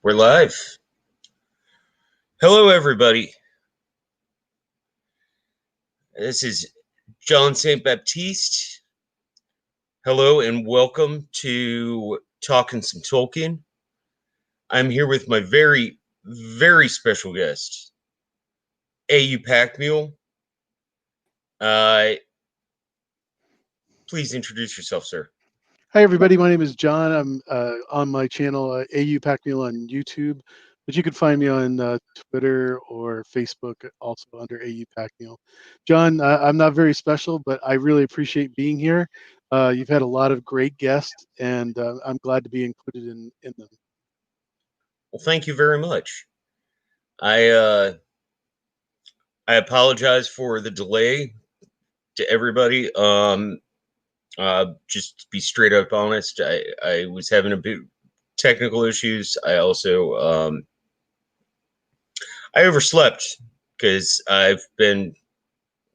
We're live. Hello, everybody. This is John St. Baptiste. Hello, and welcome to Talkin Some Tolkien. I'm here with my very, very special guest, AU Pack Mule. Please introduce yourself, sir. Hi, everybody. My name is John. I'm on my channel, AU Pack Mule on YouTube, but you can find me on Twitter or Facebook, also under AU Pack Mule. John, I'm not very special, but I really appreciate being here. You've had a lot of great guests, and I'm glad to be included in them. Well, thank you very much. I apologize for the delay to everybody. Just to be straight up honest, I was having a bit technical issues. I also I overslept because I've been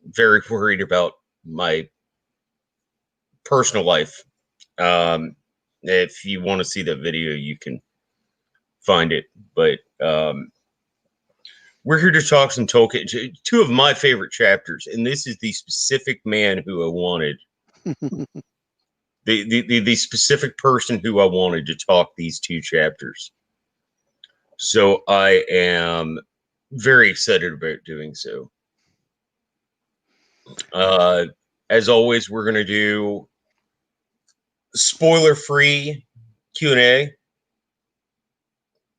very worried about my personal life. If you want to see that video, you can find it. But we're here to talk some Tolkien, two of my favorite chapters, and this is the specific man who I wanted. The specific person who I wanted to talk these two chapters. So I am very excited about doing so. As always, we're going to do spoiler-free Q&A.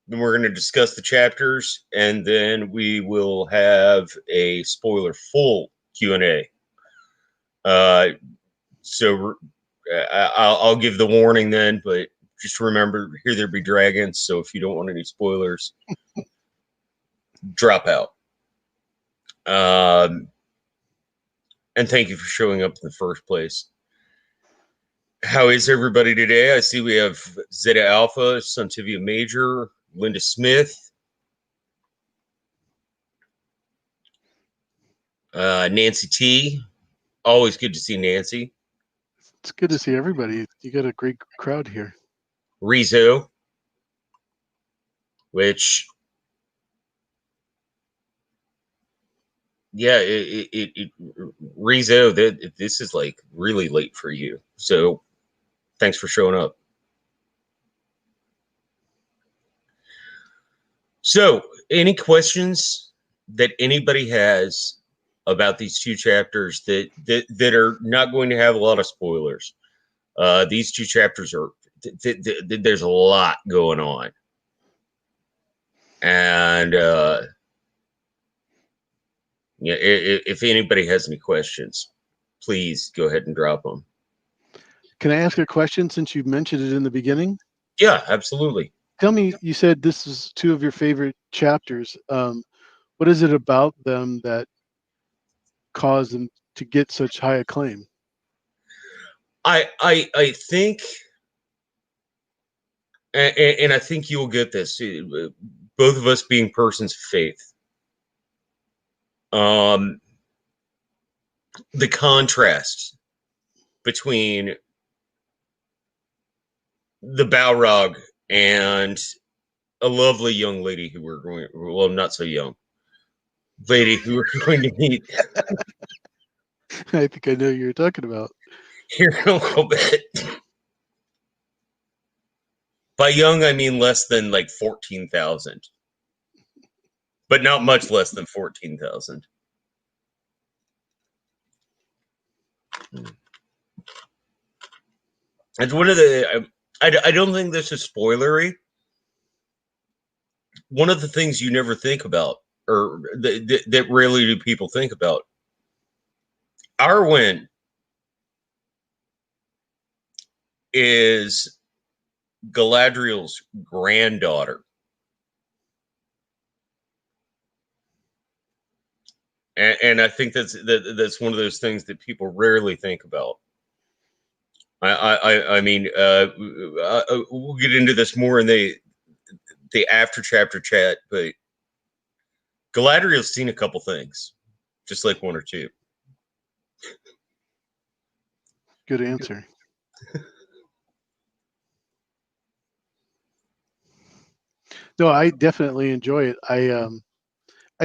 Then we're going to discuss the chapters, and then we will have a spoiler-full Q&A. So I'll give the warning then, but just remember, here there be dragons, so if you don't want any spoilers, drop out. And thank you for showing up in the first place. How is everybody today? I see we have Zeta Alpha, Suntivia Major, Linda Smith, Nancy T. Always good to see Nancy. It's good to see everybody. You got a great crowd here. Rizzo, which, yeah, Rizzo, this is like really late for you. So thanks for showing up. So, any questions that anybody has about these two chapters that are not going to have a lot of spoilers? These two chapters are there's a lot going on, and yeah, if anybody has any questions, please go ahead and drop them. Can I ask a question since you mentioned it in the beginning? Yeah, absolutely. Tell me, you said this is two of your favorite chapters. What is it about them that caused them to get such high acclaim? I think, and I think you'll get this. Both of us being persons of faith. The contrast between the Balrog and a lovely young lady who we're going, well, not so young lady who we're going to meet I think I know who you're talking about. here in a little bit. By young, I mean less than like 14,000, but not much less than 14,000. It's one of the, I don't think this is spoilery. One of the things you never think about, or that rarely do people think about, Arwen is Galadriel's granddaughter. And I think that's one of those things that people rarely think about. I mean, we'll get into this more in the after chapter chat, but Galadriel's seen a couple things, just like one or two. Good answer. No, I definitely enjoy it. I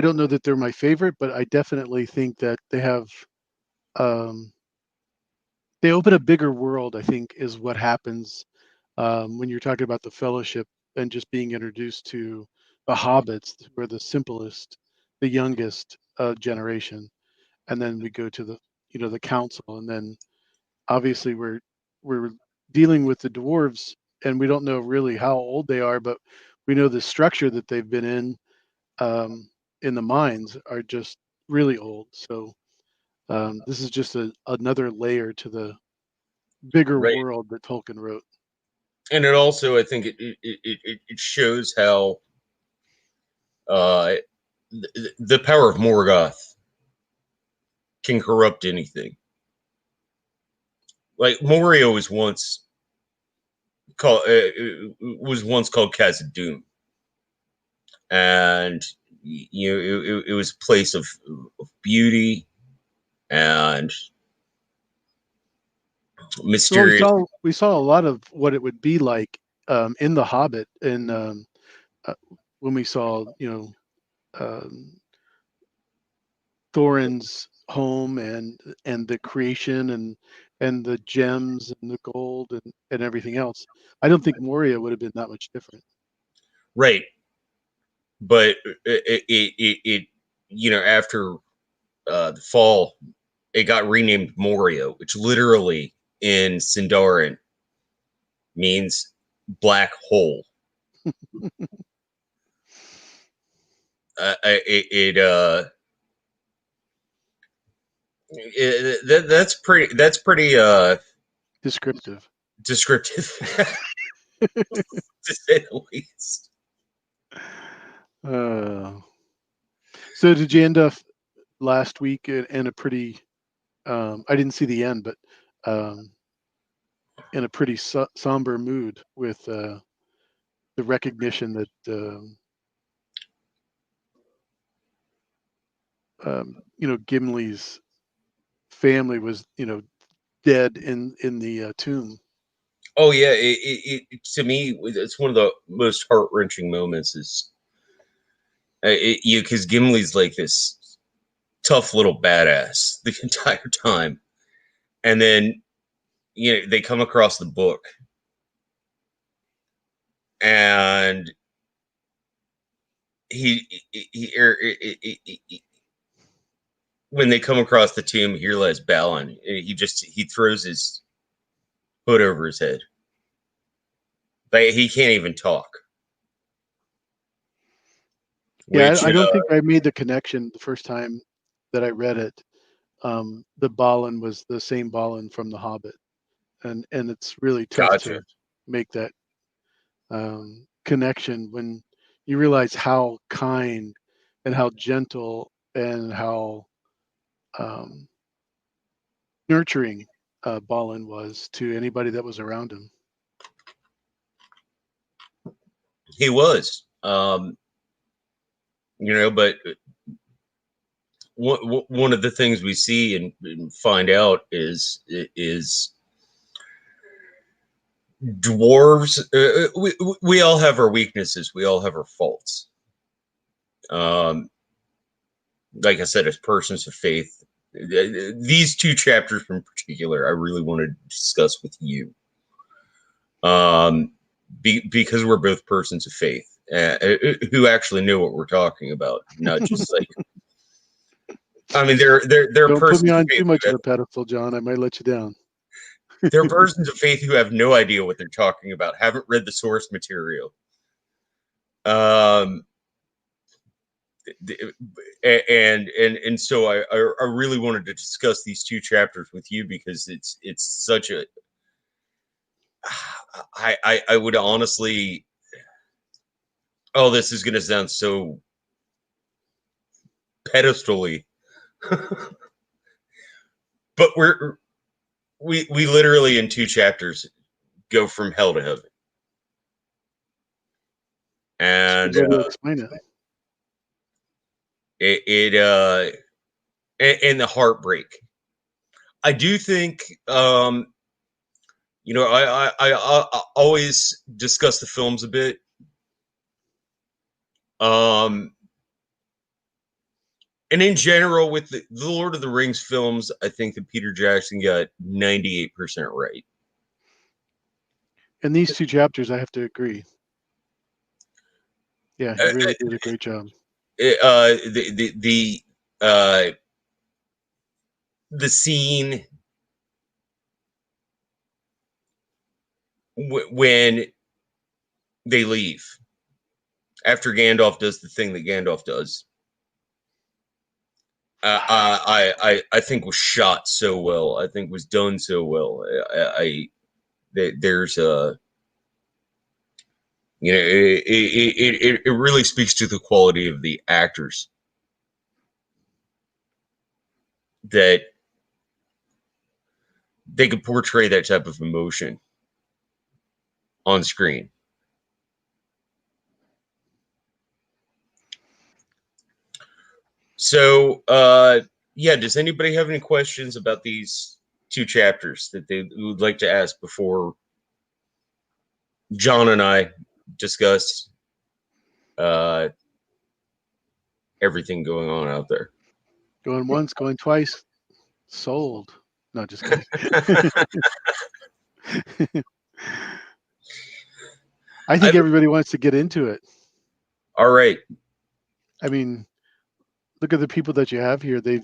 don't know that they're my favorite, but I definitely think that um, they open a bigger world. I think is what happens when you're talking about the Fellowship and just being introduced to the hobbits, who are the simplest, the youngest generation, and then we go to the council, and then obviously we're dealing with the dwarves, and we don't know really how old they are, but we know the structure that they've been in the mines are just really old. So this is just another layer to the bigger Right. world that Tolkien wrote. And it also, I think, it shows how uh, the power of Morgoth can corrupt anything. Like Moria was once called Khazad-dûm, and it was a place of beauty and Well, mysterious. we saw a lot of what it would be like in The Hobbit, and uh, when we saw um, Thorin's home and the creation and the gems and the gold and everything else. I don't think Moria would have been that much different. Right, but it after the fall, it got renamed Moria, which literally in Sindarin means black hole. It that's pretty Descriptive. descriptive to say the least. Uh, so did you end up last week in a pretty? I didn't see the end, but um, in a pretty somber mood with the recognition that Gimli's family was dead in the tomb. Oh yeah, to me it's one of the most heart wrenching moments is because Gimli's like this tough little badass the entire time, and then they come across the book and he when they come across the tomb, he realizes Balin. He throws his hood over his head. Like he can't even talk. Yeah, Which I don't think I made the connection the first time that I read it. The Balin was the same Balin from The Hobbit, and it's really tough gotcha. to make that connection when you realize how kind and how gentle and how um, nurturing Balin was to anybody that was around him. He was, but one of the things we see and find out is dwarves. We all have our weaknesses. We all have our faults. Um, like I said, as persons of faith, these two chapters in particular, I really wanted to discuss with you, um, because we're both persons of faith who actually know what we're talking about, not just like. I mean, they're Don't put me persons of on faith too much of a pedestal, John. I might let you down. they're persons of faith who have no idea what they're talking about, haven't read the source material. Um, and so I really wanted to discuss these two chapters with you because it's such a I would honestly, oh, this is going to sound so pedestally, but we literally in two chapters go from hell to heaven, and Well, explain it. it and the heartbreak. I do think I always discuss the films a bit, Um, and in general, with the Lord of the Rings films, I think that Peter Jackson got 98% right. In these two chapters, I have to agree. Yeah, he Uh, really did a great job. uh, the scene when they leave after Gandalf does the thing that Gandalf does, I think was shot so well. I think was done so well. There's a it really speaks to the quality of the actors that they could portray that type of emotion on screen. So, yeah, does anybody have any questions about these two chapters that they would like to ask before John and I discuss uh, everything going on out there? Going once, going twice, sold. No, just kidding. I think everybody wants to get into it. All right. I mean, look at the people that you have here. They've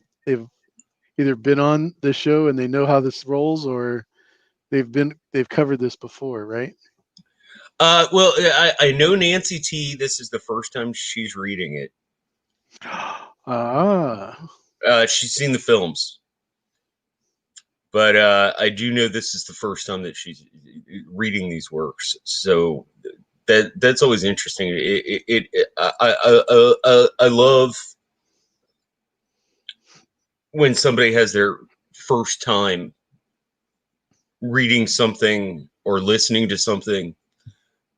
either been on this show and they know how this rolls, or they've covered this before, right? Well, I know Nancy T. This is the first time she's reading it. Ah. She's seen the films, but I do know this is the first time that she's reading these works. So that's always interesting. I love when somebody has their first time reading something or listening to something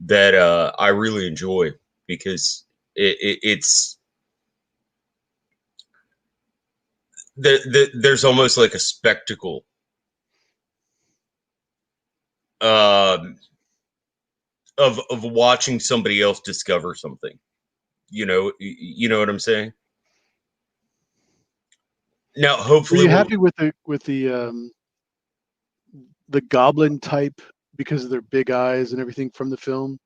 that I really enjoy, because there's almost like a spectacle um, of watching somebody else discover something. You know what I'm saying? Now, Were hopefully, you happy with the goblin type because of their big eyes and everything from the film,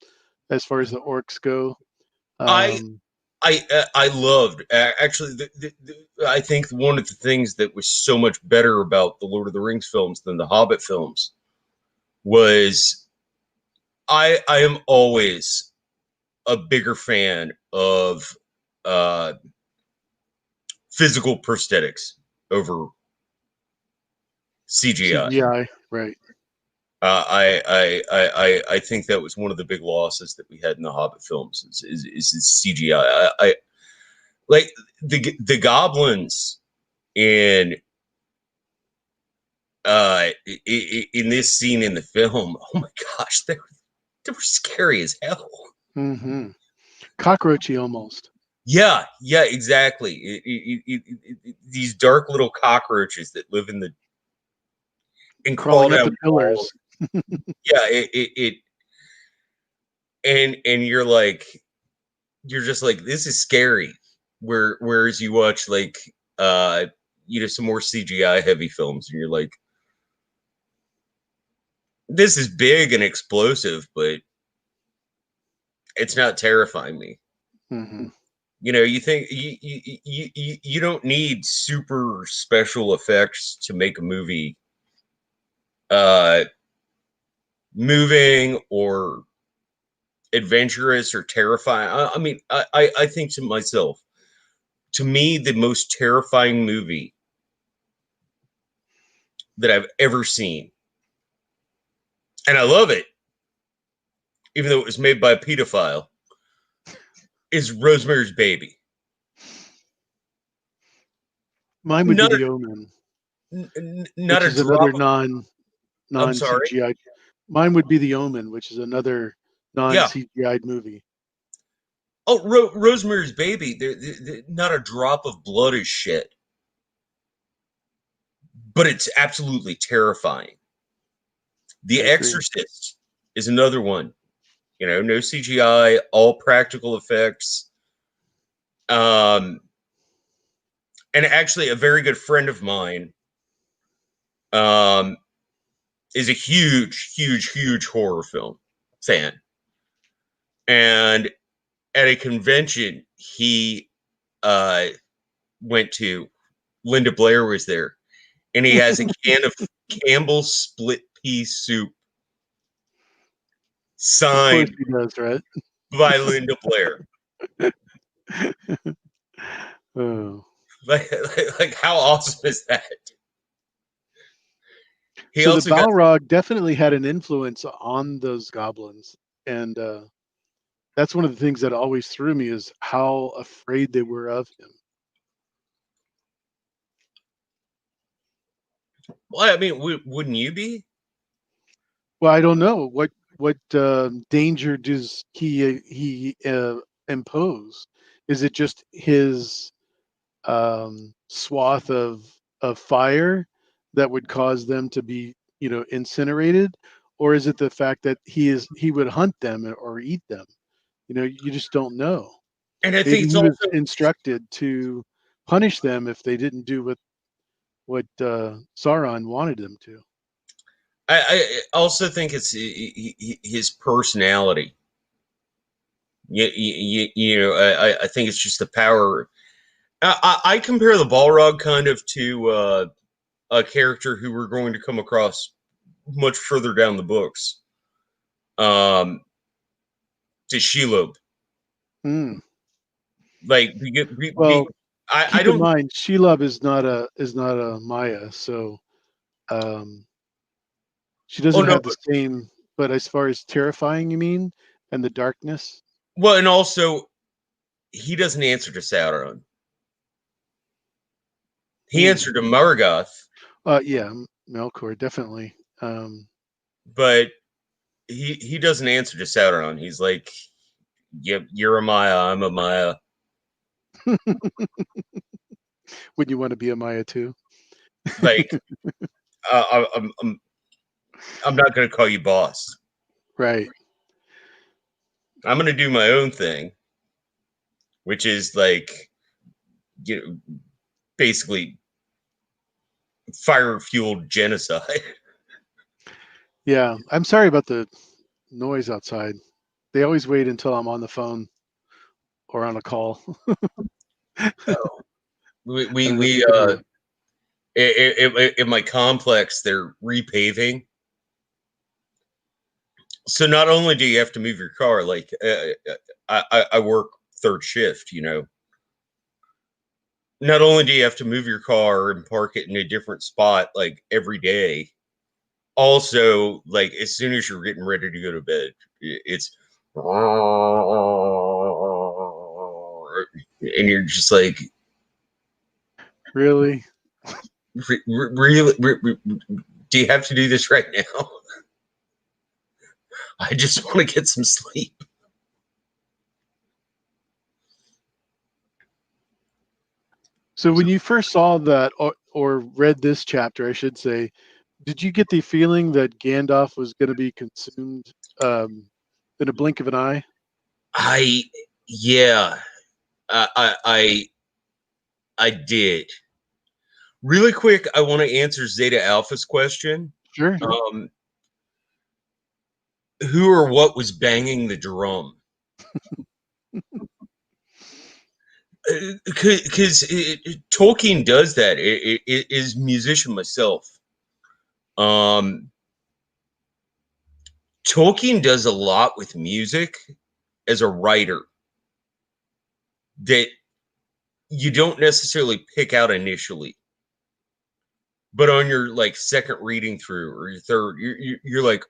as far as the orcs go? I Um, I loved actually. I think one of the things that was so much better about the Lord of the Rings films than the Hobbit films was I am always a bigger fan of uh, physical prosthetics over CGI. CGI, right? I think that was one of the big losses that we had in the Hobbit films is CGI. I like the goblins in in this scene in the film. Oh my gosh, they were scary as hell. Mm-hmm. Cockroachy almost. Yeah, exactly. These dark little cockroaches that live in the and crawl Crawling up down the pillars. walls. Yeah, and you're just like, this is scary. Whereas you watch like some more CGI heavy films, and you're like, this is big and explosive, but it's not terrifying me. Mm-hmm. You think you don't need super special effects to make a movie uh moving or adventurous or terrifying. I mean, I think to myself, to me, the most terrifying movie that I've ever seen, and I love it, even though it was made by a pedophile, is Rosemary's Baby. Mine would be Not the Omen, not which a is another drop of. I'm non sorry. CGI. Mine would be the Omen, which is another non Yeah. CGI movie. Oh, Rosemary's Baby. Not a drop of blood is shed, but it's absolutely terrifying. The I agree. Exorcist is another one. No CGI, all practical effects. Um, and actually, a very good friend of mine um, is a huge horror film fan. And at a convention he uh, went to, Linda Blair was there, and he has a can of Campbell's split pea soup Of course signed he does, right? by Linda Blair. Oh. Like how awesome is that? He So the also got, Balrog definitely had an influence on those goblins, and that's one of the things that always threw me is how afraid they were of him. well, I mean, wouldn't you be? Well, I don't know what danger does he impose? Is it just his swath of fire that would cause them to be incinerated, or is it the fact that he would hunt them or eat them? You just don't know. And I think Maybe it's he was also, instructed to punish them if they didn't do what Sauron wanted them to. I also think it's his personality. I think it's just the power. I compare the Balrog kind of to a character who we're going to come across much further down the books, um, to Shelob. Hmm. Like we get Well, I keep in don't. mind, Shelob is not a Maya, so um, she Oh doesn't no, have the same. But as far as terrifying, you mean, and the darkness? well, and also he doesn't answer to Sauron. He Hmm. answered to Morgoth, Yeah, Melkor definitely. but he doesn't answer to Sauron. He's like, yep, you're a Maya, I'm a Maya. Would you want to be a Maya too? Like, I'm not going to call you boss. Right. I'm going to do my own thing, which is like, you know, basically fire fueled genocide. Yeah. I'm sorry about the noise outside. They always wait until I'm on the phone or on a call. Oh, we I we, don't know if you we could hear. in my complex they're repaving. So not only do you have to move your car, like I work third shift, not only do you have to move your car and park it in a different spot like every day, also like as soon as you're getting ready to go to bed, it's and you're just like, Really? really, do you have to do this right now? I just want to get some sleep. So when you first saw that or read this chapter, I should say, did you get the feeling that Gandalf was going to be consumed in a blink of an eye? I Yeah, I I I, I did. Really quick, I want to answer Zeta Alpha's question. Sure. Um, who or what was banging the drum? Because Tolkien does that. It is musician myself. Um, Tolkien does a lot with music as a writer that you don't necessarily pick out initially, but on your like second reading through or your third, you're like,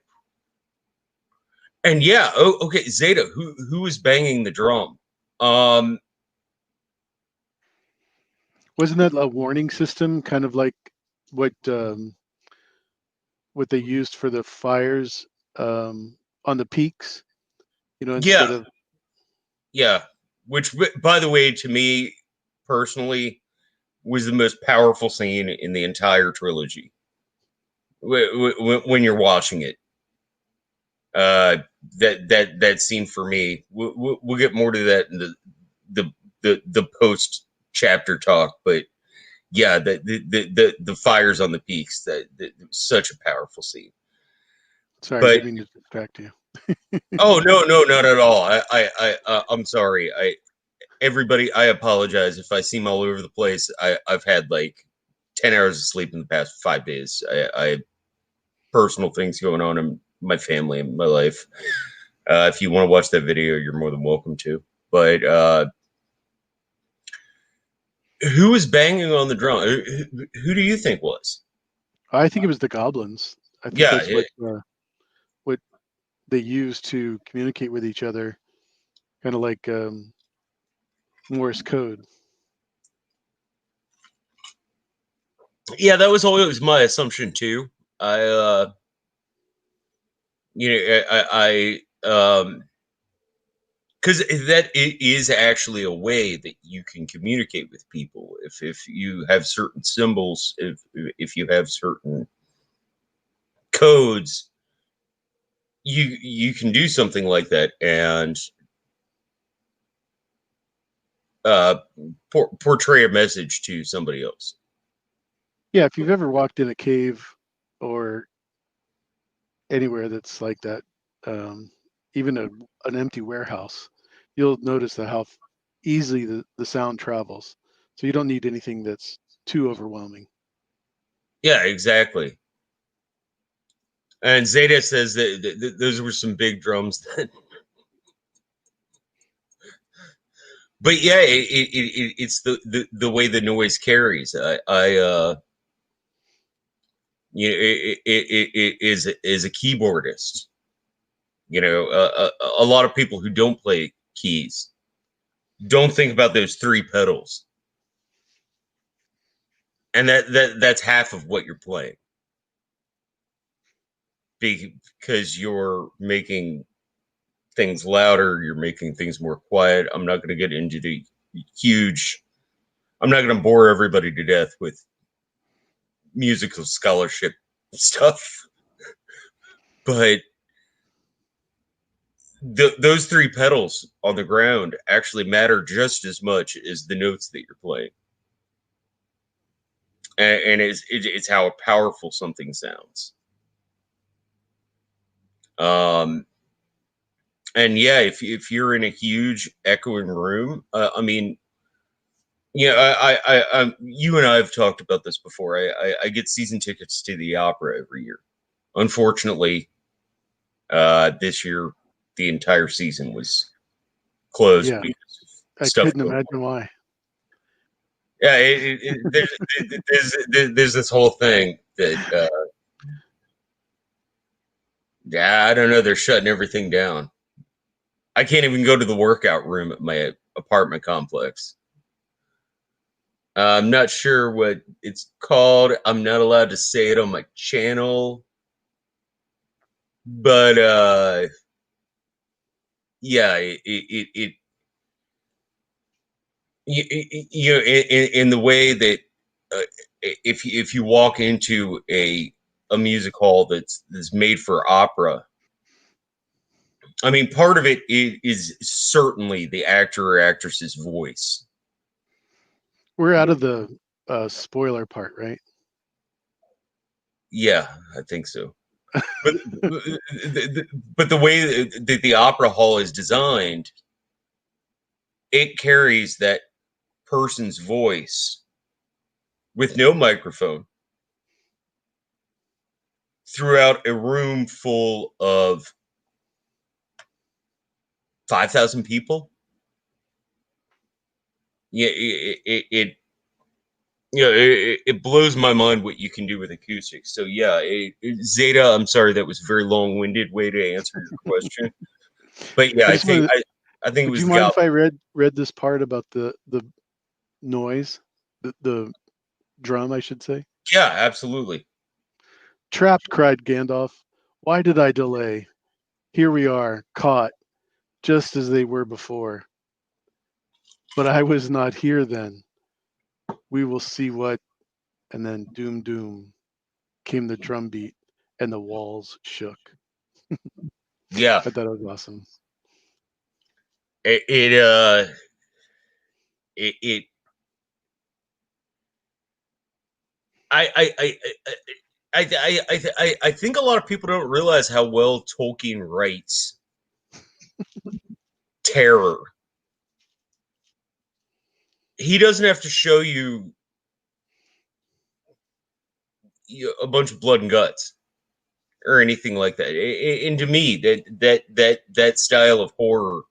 and yeah, oh, okay, Zeta, who is banging the drum? Um, Wasn't that a warning system, kind of like what what they used for the fires on the peaks? yeah, Instead of yeah. Which, by the way, to me personally, was the most powerful scene in the entire trilogy. When you're watching it, uh, that scene for me, we'll get more to that in the the post chapter talk, but yeah, the fires on the peaks, that such a powerful scene. Sorry, I But didn't mean to distract you. oh no, not at all. I'm sorry. Everybody, I apologize if I seem all over the place. I've had like 10 hours of sleep in the past 5 days. I personal things going on in my family and my life. If you want to watch that video, you're more than welcome to. But who was banging on the drum? Who do you think was? I think it was the goblins. I think Yeah, that's what they use to communicate with each other, kind of like Morse code. yeah, that was always my assumption too. I, because that it is actually a way that you can communicate with people. If you have certain symbols, if you have certain codes, you can do something like that and uh, portray a message to somebody else. Yeah, if you've ever walked in a cave or anywhere that's like that, um, even an empty warehouse, you'll notice that how easily the sound travels. So you don't need anything that's too overwhelming. Yeah, exactly. And Zeta says that those were some big drums. But yeah, it's the way the noise carries. It is a keyboardist. A lot of people who don't play keys don't think about those three pedals, and that's half of what you're playing because you're making things louder, you're making things more quiet. I'm not going to get into the huge. I'm not going to bore everybody to death with musical scholarship stuff, but those three pedals on the ground actually matter just as much as the notes that you're playing, and it's how powerful something sounds. Um, and yeah, if you're in a huge echoing room, I mean, yeah, you and I have talked about this before. I get season tickets to the opera every year. Unfortunately, this year the entire season was closed Yeah, because of I stuff couldn't going imagine on. why. Yeah, there's this whole thing that yeah, I don't know. They're shutting everything down. I can't even go to the workout room at my apartment complex. I'm not sure what it's called. I'm not allowed to say it on my channel, but yeah, you know, in the way that uh, if you walk into a music hall that's made for opera, I mean, part of it is certainly the actor or actress's voice. We're out of the spoiler part, right? Yeah, I think so. But but the way that the opera hall is designed, it carries that person's voice with no microphone throughout a room full of 5,000 people. Yeah, it blows my mind what you can do with acoustics. So yeah, Zeta, I'm sorry that was a very long-winded way to answer your question, but yeah, I just wanted. I think it Would was you the mind goblin. if I read this part about the noise, the drum, I should say? Yeah, absolutely. Trapped, cried Gandalf. Why did I delay? Here we are, caught, just as they were before. But I was not here then. We will see what. And then doom, doom came the drum beat, and the walls shook. Yeah, I thought it was awesome. it it I I think a lot of people don't realize how well Tolkien writes terror. He doesn't have to show you a bunch of blood and guts or anything like that. And to me, that style of horror,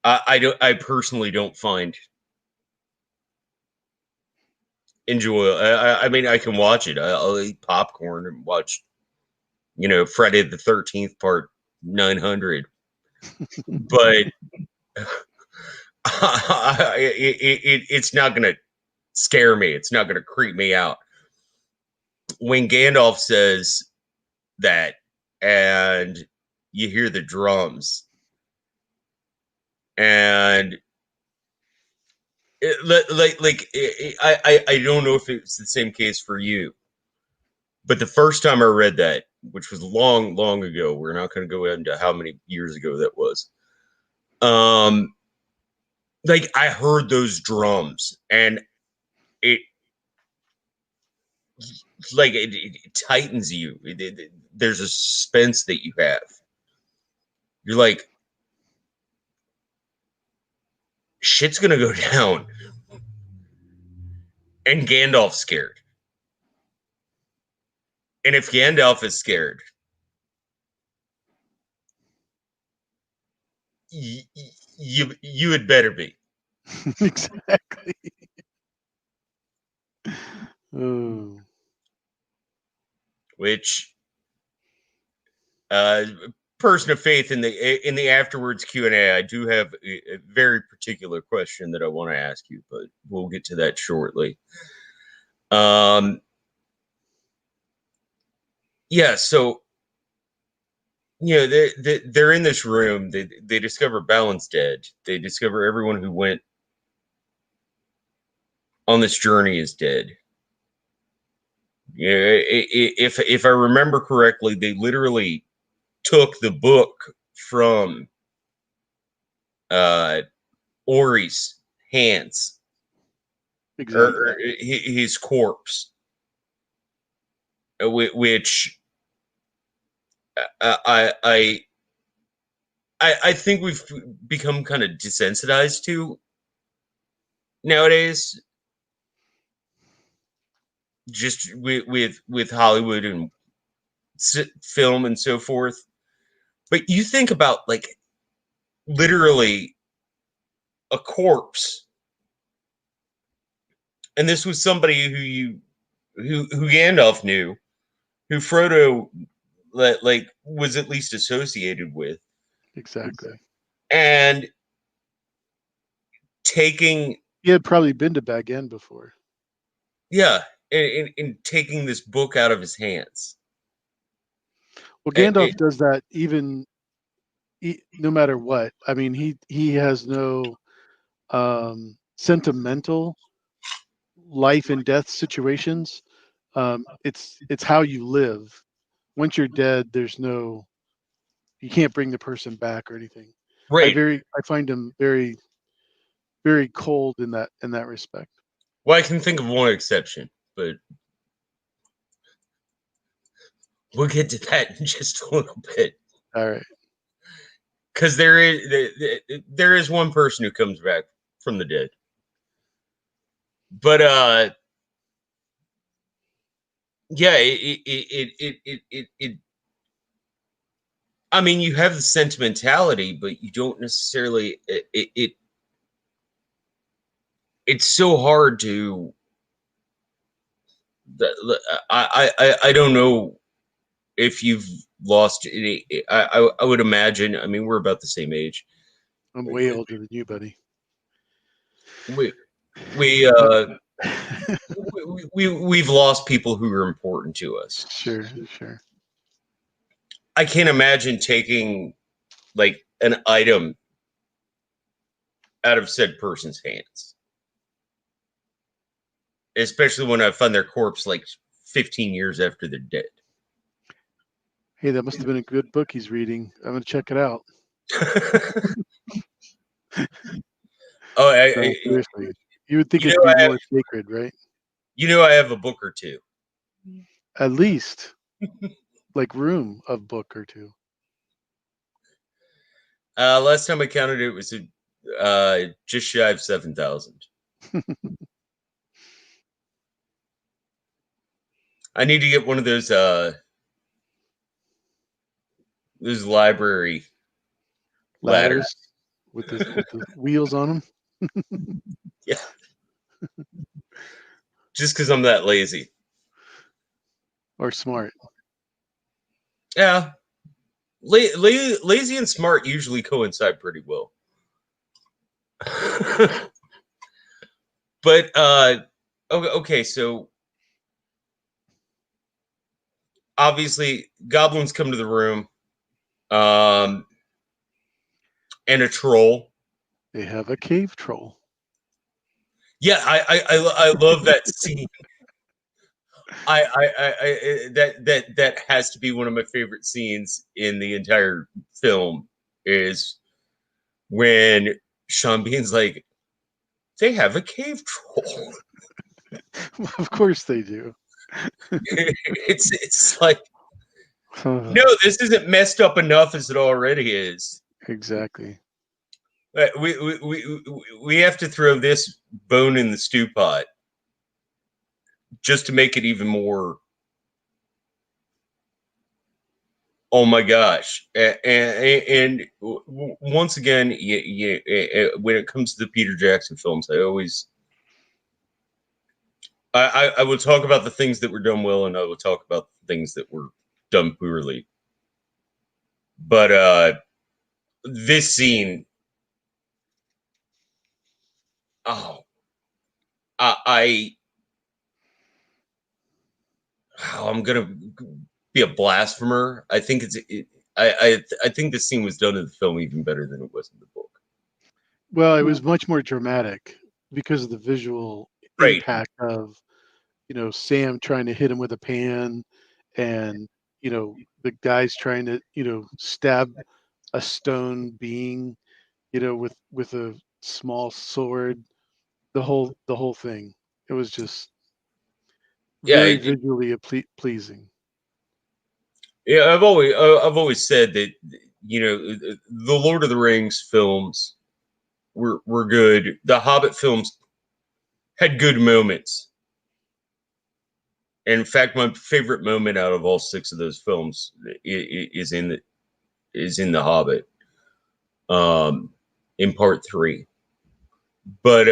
I personally don't find enjoy. I mean, I can watch it. I'll eat popcorn and watch, Friday the 13th part 900, but it's not gonna scare me. It's not gonna creep me out. When Gandalf says that, and you hear the drums, and I don't know if it's the same case for you, but the first time I read that, which was long, long ago, we're not going to go into how many years ago that was. Like I heard those drums, and it it tightens you. There's a suspense that you have. You're like, shit's gonna go down, and Gandalf's scared. And if Gandalf is scared, you had better be. Exactly. Oh. Which person of faith in the afterwards Q&A, I do have a very particular question that I want to ask you, but we'll get to that shortly. Yeah, so they're in this room. They discover Balin's dead. They discover everyone who went on this journey is dead. Yeah, if I remember correctly, they literally took the book from uh, Ori's hands, Exactly. or his corpse, which I think we've become kind of desensitized to nowadays, just with Hollywood and film and so forth. But you think about like literally a corpse, and this was somebody who Gandalf knew, who Frodo was at least associated with, Exactly. and taking He had probably been to Bag End before. yeah, and taking this book out of his hands. Well, Gandalf It, does that even no matter what. I mean, he has no sentimental life and death situations. It's how you live. Once you're dead, you can't bring the person back or anything. right. I find him very, very cold in that respect. Well, I can think of one exception, but we'll get to that in just a little bit. All right. Because there is one person who comes back from the dead, but yeah, it I mean, you have the sentimentality, but you don't necessarily. It's so hard to. I don't know if you've lost. I would imagine. I mean, we're about the same age. I'm way older than you, buddy. We we we've lost people who are important to us. Sure, sure. I can't imagine taking like an item out of said person's hands, especially when I find their corpse like 15 years after they're dead. Hey, that must have been a good book he's reading. I'm gonna check it out. Oh, No, seriously. You would think you it'd know, be I have, more sacred, right? I have a book or two. At least like room of book or two. Last time I counted, it was just shy of 7,000. I need to get one of those library ladders. Ladders with the wheels on them. Yeah, just because I'm that lazy. Or smart. Yeah, lazy and smart usually coincide pretty well. But okay, so obviously goblins come to the room, um, and a troll. They have a cave troll. Yeah, I love that scene. That has to be one of my favorite scenes in the entire film is when Sean Bean's like, they have a cave troll. Of course they do. It's like, no, this isn't messed up enough as it already is. Exactly. We have to throw this bone in the stew pot just to make it even more. Oh my gosh! And once again, when it comes to the Peter Jackson films, I will talk about the things that were done well, and I will talk about the things that were done poorly. But this scene, oh, I I'm gonna be a blasphemer. I think I think this scene was done in the film even better than it was in the book. Well, it was much more dramatic because of the visual Right. impact of, Sam trying to hit him with a pan and, the guys trying to, stab a stone being, with a small sword, the whole thing. It was just Yeah. very visually pleasing. Yeah. I've always said that the Lord of the Rings films were good. The Hobbit films had good moments. And in fact, my favorite moment out of all six of those films is in the Hobbit, um, in part three. But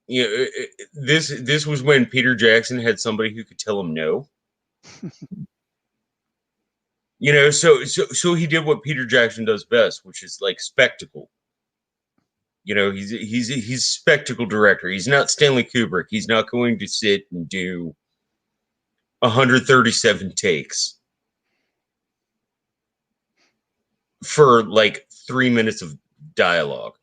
this was when Peter Jackson had somebody who could tell him no. So he did what Peter Jackson does best, which is like spectacle. He's a spectacle director. He's not Stanley Kubrick. He's not going to sit and do 137 takes for like 3 minutes of dialogue.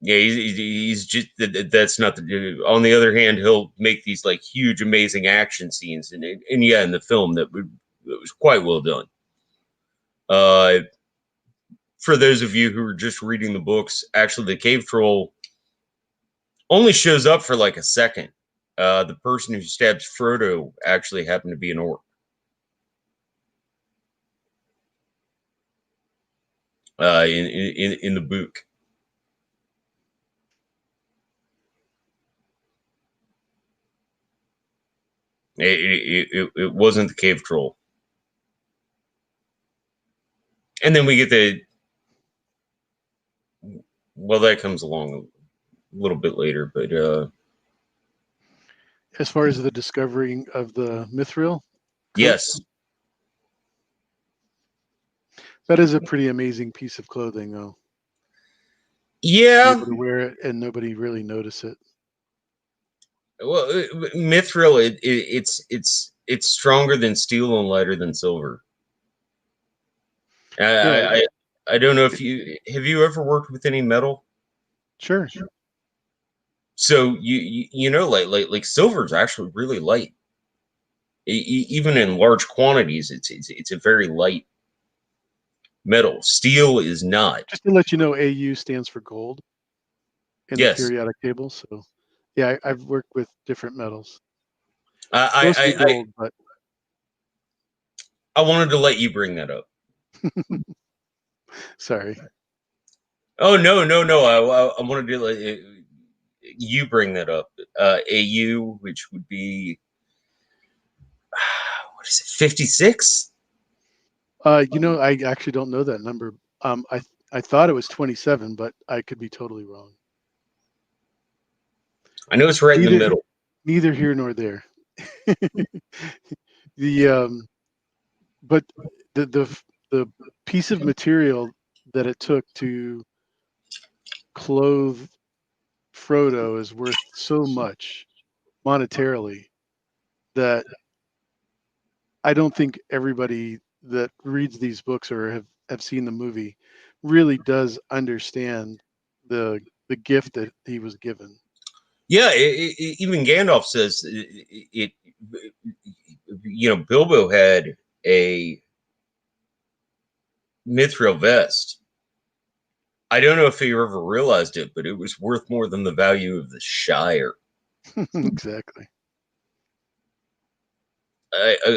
Yeah, he's just that's not the dude. On the other hand, he'll make these like huge, amazing action scenes, and yeah, in the film that was quite well done. Uh, for those of you who are just reading the books, actually, the cave troll only shows up for like a second. The person who stabs Frodo actually happened to be an orc. In the book. It wasn't the cave troll. And then we get well, that comes along a little bit later, but As far as the discovering of the mithril coat, yes. that is a pretty amazing piece of clothing, though. Be Yeah. able to wear it and nobody really notice it. Well, mithril, it's stronger than steel and lighter than silver. Yeah, I don't know if you ever worked with any metal. sure. So like silver is actually really light. Even in large quantities, it's a very light metal. Steel is not. Just to let you know, AU stands for gold in the Yes, periodic table. So, yeah, I've worked with different metals, I mostly I I, gold, but I wanted to let you bring that up. sorry. Oh no! I wanted to let you bring that up. AU, which would be what is it? 56? I actually don't know that number. I thought it was 27, but I could be totally wrong. I know it's right in the Neither middle. neither here nor there. the but the piece of material that it took to clothe Frodo is worth so much monetarily that I don't think everybody that reads these books or have seen the movie really does understand the gift that he was given. Yeah, even Gandalf says it. Bilbo had a mithril vest. I don't know if he ever realized it, but it was worth more than the value of the Shire. Exactly.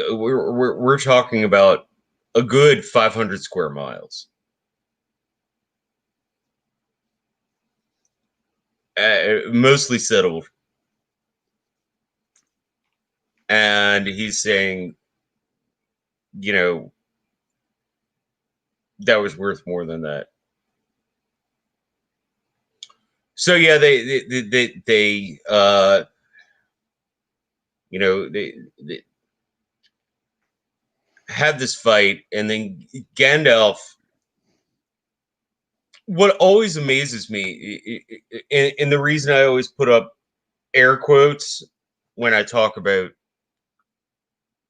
We're talking about a good 500 square miles, mostly settled. And he's saying, you know, that was worth more than that. So yeah, they have this fight, and then Gandalf. What always amazes me, and the reason I always put up air quotes when I talk about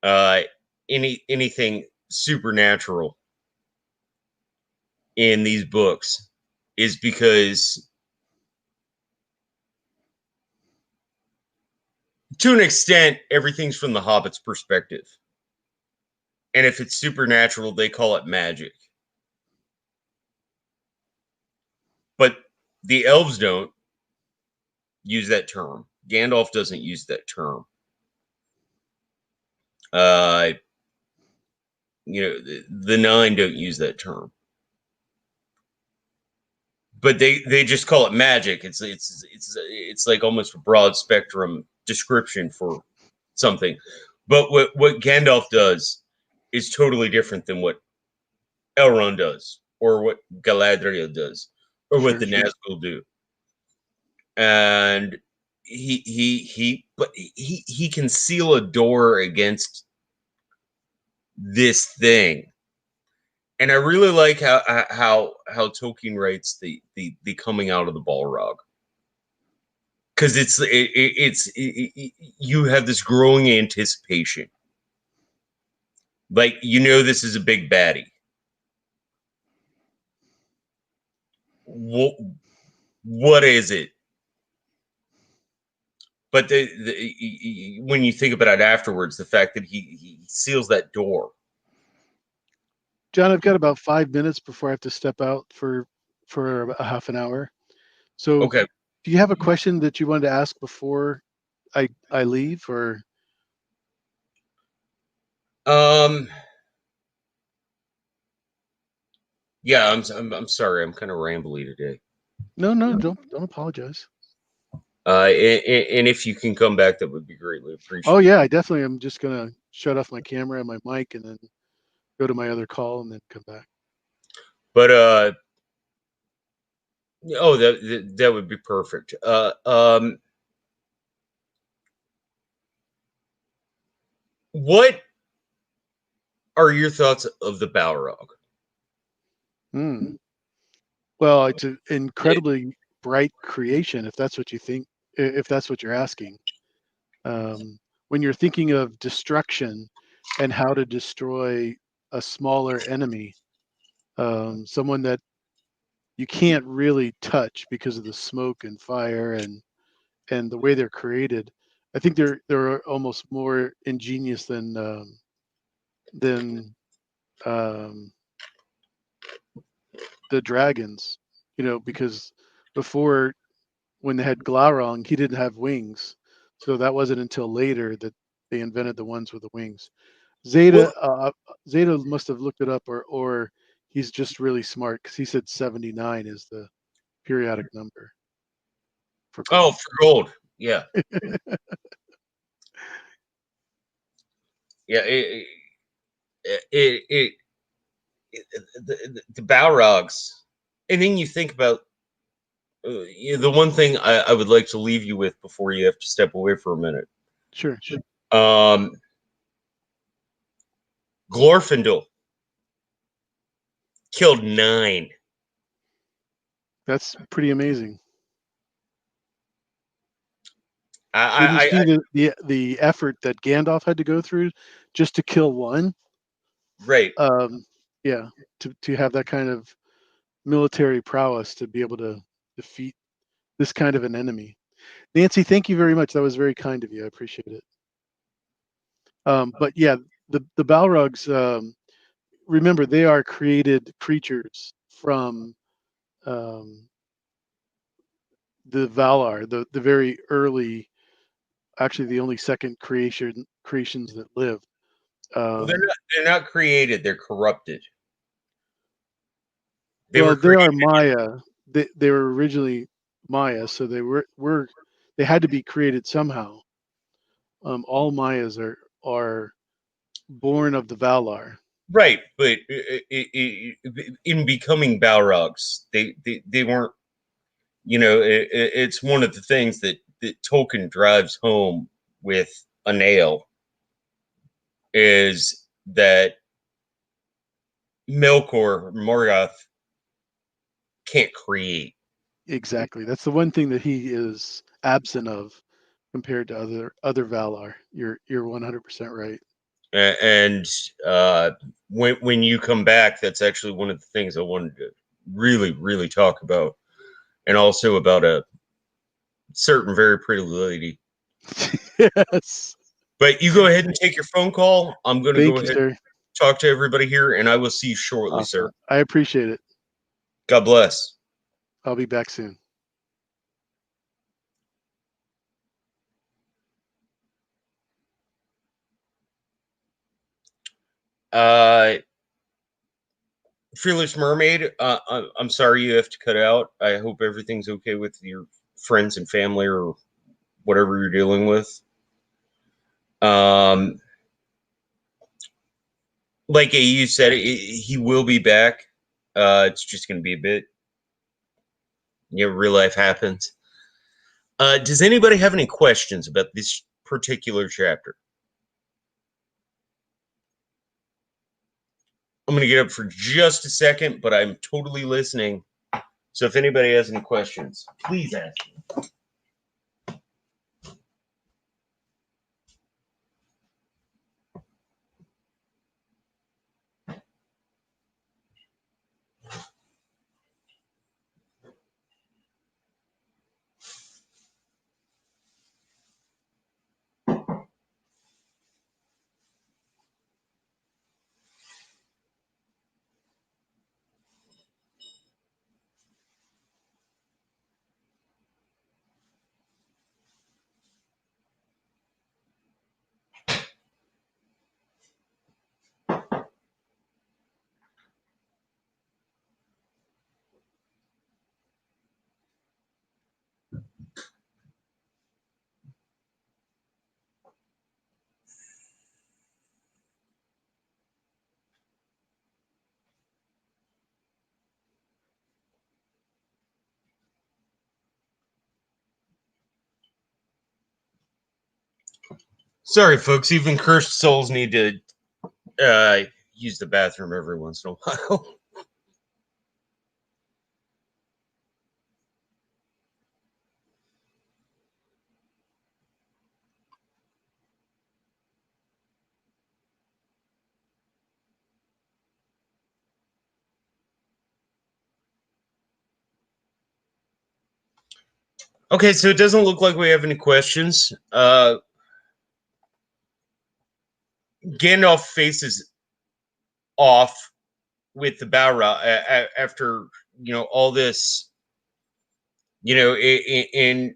uh, anything supernatural in these books, is because to an extent everything's from the Hobbit's perspective, and if it's supernatural, they call it magic. But the elves don't use that term. Gandalf doesn't use that term. Uh, the Nine don't use that term, but they just call it magic. It's like almost a broad spectrum description for something. But what Gandalf does is totally different than what Elrond does, or what Galadriel does, or what Sure, the sure. Nazgul do. And he can seal a door against this thing. And I really like how Tolkien writes the coming out of the Balrog, because you have this growing anticipation, like this is a big baddie. What is it? But when you think about it afterwards, the fact that he seals that door. John, I've got about 5 minutes before I have to step out for a half an hour. So, Okay. do you have a question that you wanted to ask before I leave, or Um. Yeah. I'm sorry. I'm kind of rambly today. no, no, don't apologize. And if you can come back, that would be greatly Oh appreciated. yeah, I definitely am just gonna shut off my camera and my mic and then go to my other call and then come back. But oh, that would be perfect. What are your thoughts of the Balrog? Hmm. Well, it's an incredibly bright creation, if that's what you think, if that's what you're asking. When you're thinking of destruction and how to destroy a smaller enemy, someone that you can't really touch because of the smoke and fire and the way they're created, I think they're almost more ingenious than um, the dragons, because before, when they had Glaurung, he didn't have wings. So that wasn't until later that they invented the ones with the wings. Well, Zeta must have looked it up, or he's just really smart, because he said 79 is the periodic number for oh, gold. for gold, yeah, yeah. The Balrogs, and then you think about the one thing I would like to leave you with before you have to step away for a minute. Sure. Um, Glorfindel killed 9. That's pretty amazing. When you I see the effort that Gandalf had to go through just to kill one, right. yeah, to have that kind of military prowess to be able to defeat this kind of an enemy. Nancy, thank you very much. That was very kind of you. I appreciate it. But yeah, the Balrogs, remember, they are created creatures from um, the Valar, the very early, actually the only second creations that lived. Well, Um, they're not created. They're corrupted. They were well, they are created. Maya. They were originally Maya, so they had to be created somehow. All Mayas are born of the Valar. Right, but in becoming Balrogs, they weren't. It's one of the things that Tolkien drives home with a nail is that Melkor Morgoth can't create. Exactly. That's the one thing that he is absent of compared to other Valar. You're 100% right. And when you come back, that's actually one of the things I wanted to really, really talk about, and also about a certain very pretty lady. Yes. But you go ahead and take your phone call. I'm going to go Thank you, ahead sir. and talk to everybody here, and I will see you shortly, Awesome. sir. I appreciate it. God bless. I'll be back soon. Uh, Fearless Mermaid, I'm sorry you have to cut out. I hope everything's okay with your friends and family or whatever you're dealing with. Um, like you said, he will be back. It's just going to be a bit. Real life happens. Does anybody have any questions about this particular chapter? I'm going to get up for just a second, but I'm totally listening. So if anybody has any questions, please ask me. Sorry, folks. Even cursed souls need to use the bathroom every once in a while. Okay, so it doesn't look like we have any questions. Gandalf faces off with the Balrog after all this, and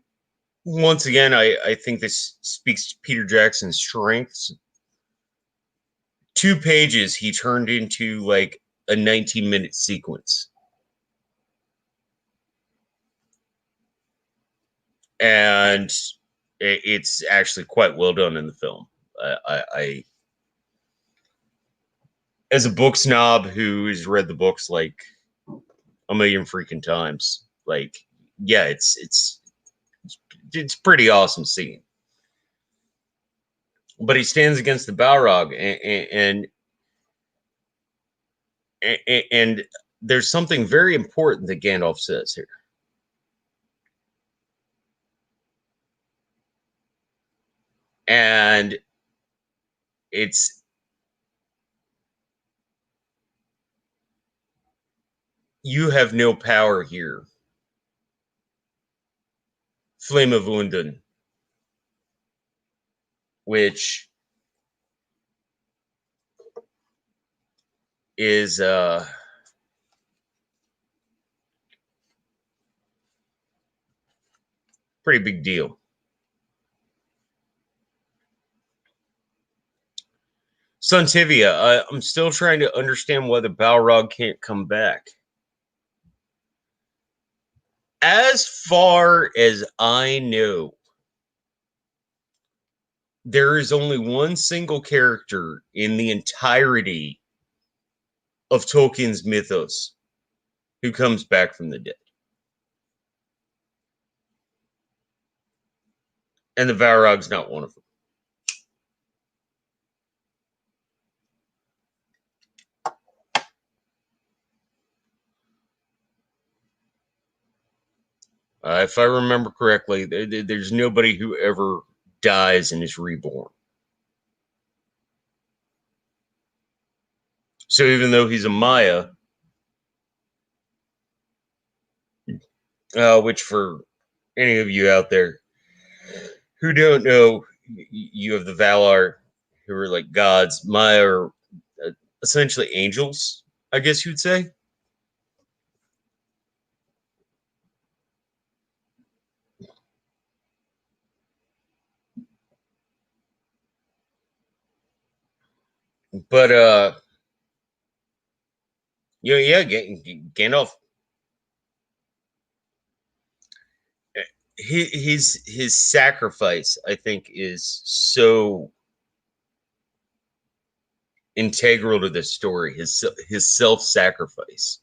once again, I think this speaks to Peter Jackson's strengths. 2 pages he turned into like a 19-minute sequence. And it's actually quite well done in the film. I as a book snob who has read the books like a million freaking times, like, yeah, it's pretty awesome scene. But he stands against the Balrog, and there's something very important that Gandalf says here. And it's, you have no power here, Flame of Unden, which is pretty big deal. Suntivia, I'm still trying to understand why the Balrog can't come back. As far as I know, there is only one single character in the entirety of Tolkien's mythos who comes back from the dead. And the Balrog's not one of them. If I remember correctly, there's nobody who ever dies and is reborn. So even though he's a Maya, which for any of you out there who don't know, you have the Valar, who are like gods. Maya are essentially angels, I guess you'd say. But yeah, Gandalf, his sacrifice, I think, is so integral to this story. His self-sacrifice,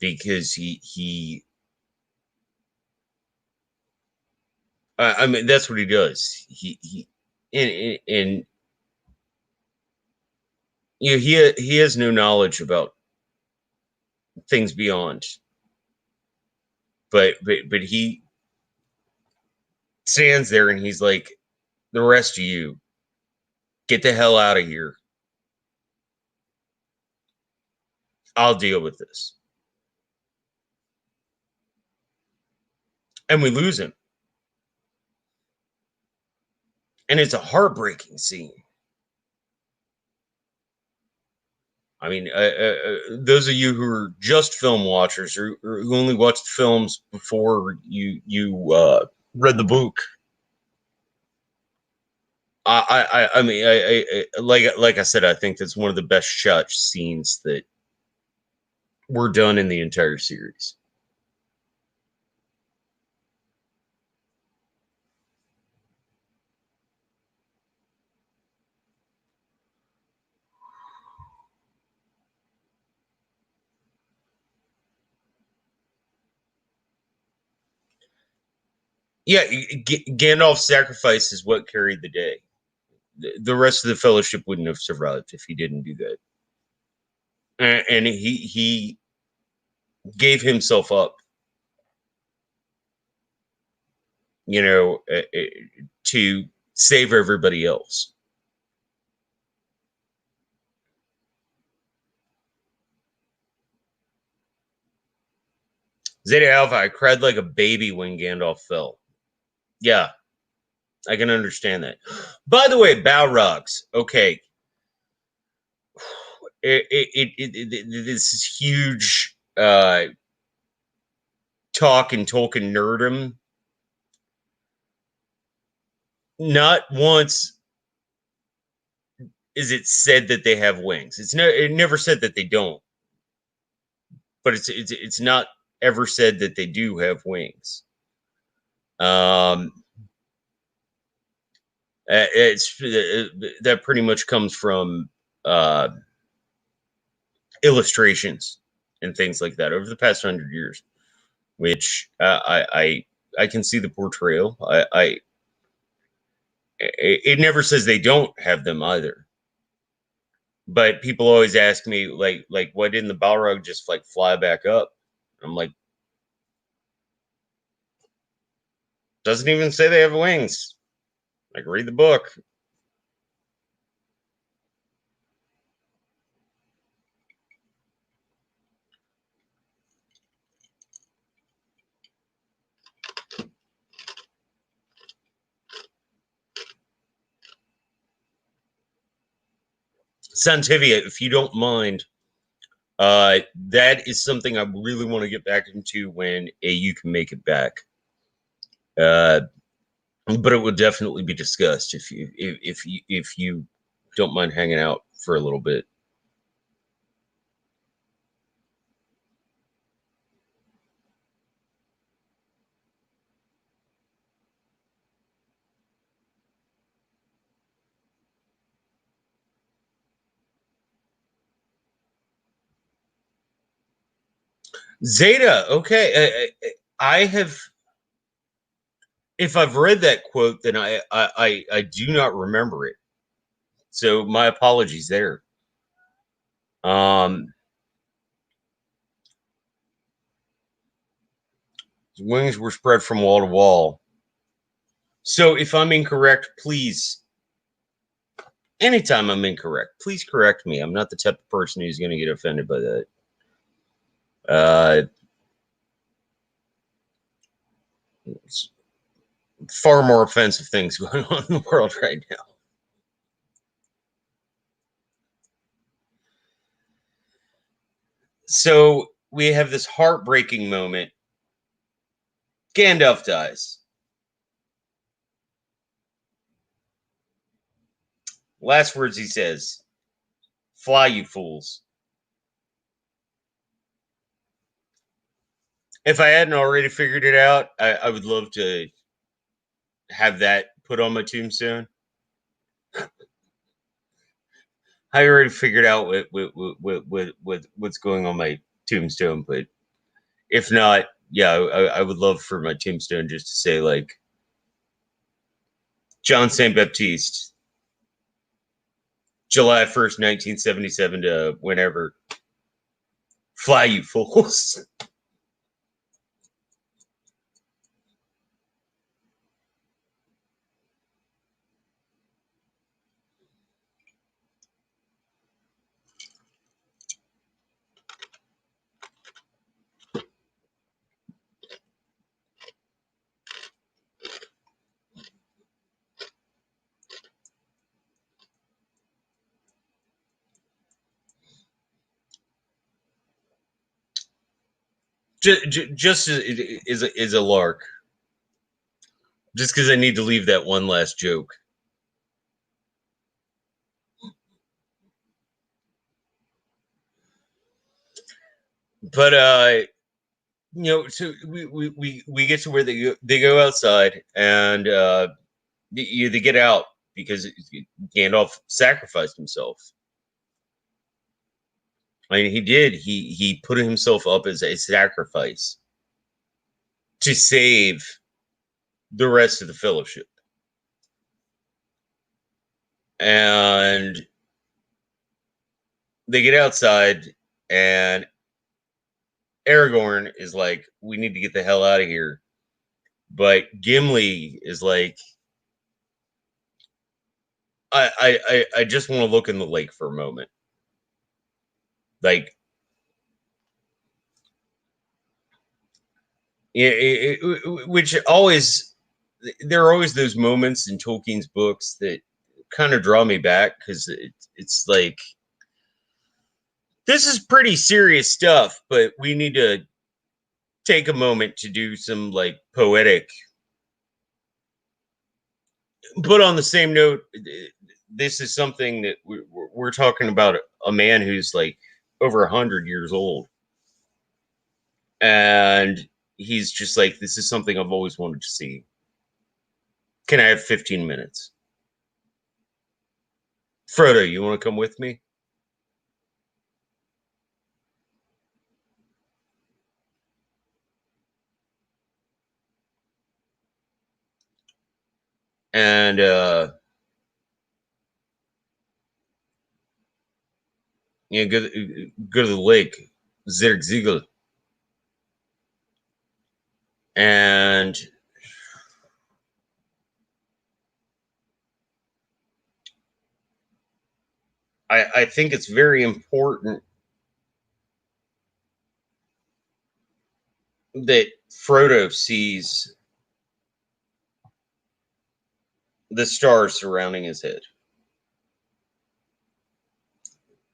because he I mean, that's what he does. He and he has no knowledge about things beyond, but he stands there and he's like, the rest of you, get the hell out of here. I'll deal with this. And we lose him. And it's a heartbreaking scene. I mean, those of you who are just film watchers or who only watched films before you read the book, I mean, like I said, I think that's one of the best shot scenes that were done in the entire series. Yeah, Gandalf's sacrifice is what carried the day. The rest of the Fellowship wouldn't have survived if he didn't do that. And he gave himself up, to save everybody else. Zeta Alpha, I cried like a baby when Gandalf fell. Yeah, I can understand that. By the way, Balrogs. Okay. this is huge talk and Tolkien nerdom. Not once is it said that they have wings. It never said that they don't, but it's not ever said that they do have wings. It's that pretty much comes from illustrations and things like that over the past 100 years, which I can see the portrayal. It never says they don't have them either. But people always ask me, like, why didn't the Balrog just like fly back up? I'm like, doesn't even say they have wings. Like, read the book. Santivia, if you don't mind, that is something I really want to get back into when AU can make it back. But it will definitely be discussed if you don't mind hanging out for a little bit. Zeta, okay. I have, if I've read that quote, then I do not remember it. So my apologies there. His wings were spread from wall to wall. So if I'm incorrect, please, anytime I'm incorrect, please correct me. I'm not the type of person who's going to get offended by that. It's far more offensive things going on in the world right now. So we have this heartbreaking moment. Gandalf dies. Last words he says, "Fly, you fools." If I hadn't already figured it out, I would love to have that put on my tombstone. I already figured out what's going on my tombstone, but if not, yeah, I would love for my tombstone just to say, like, John St. Baptiste, July 1st, 1977 to whenever. Fly, you fools. Just is a lark. Just because I need to leave that one last joke. But so we get to where they go outside and they get out because Gandalf sacrificed himself. I mean, he did. He put himself up as a sacrifice to save the rest of the Fellowship. And they get outside, and Aragorn is like, "We need to get the hell out of here." But Gimli is like, I just want to look in the lake for a moment. Like, which always, there are always those moments in Tolkien's books that kind of draw me back because it's like, This is pretty serious stuff, but we need to take a moment to do some like poetic. But on the same note, this is something that we're talking about a man who's like over 100 years old, and he's just like, this is something I've always wanted to see. Can I have 15 minutes? Frodo, you want to come with me? And go to the lake, Zergziegel, and I think it's very important that Frodo sees the stars surrounding his head.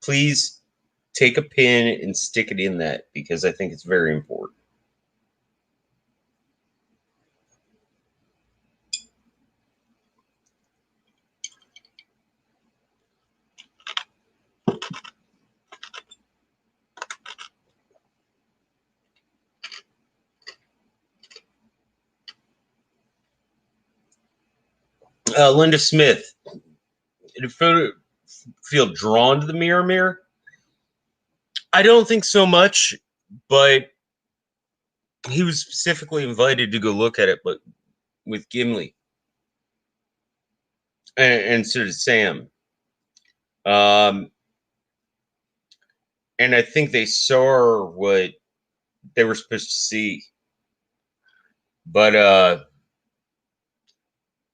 Please take a pin and stick it in that, because I think it's very important. Linda Smith, did Frodo feel drawn to the mirror? I don't think so much, but he was specifically invited to go look at it, but with Gimli, and so did Sam. Um, and I think they saw what they were supposed to see. But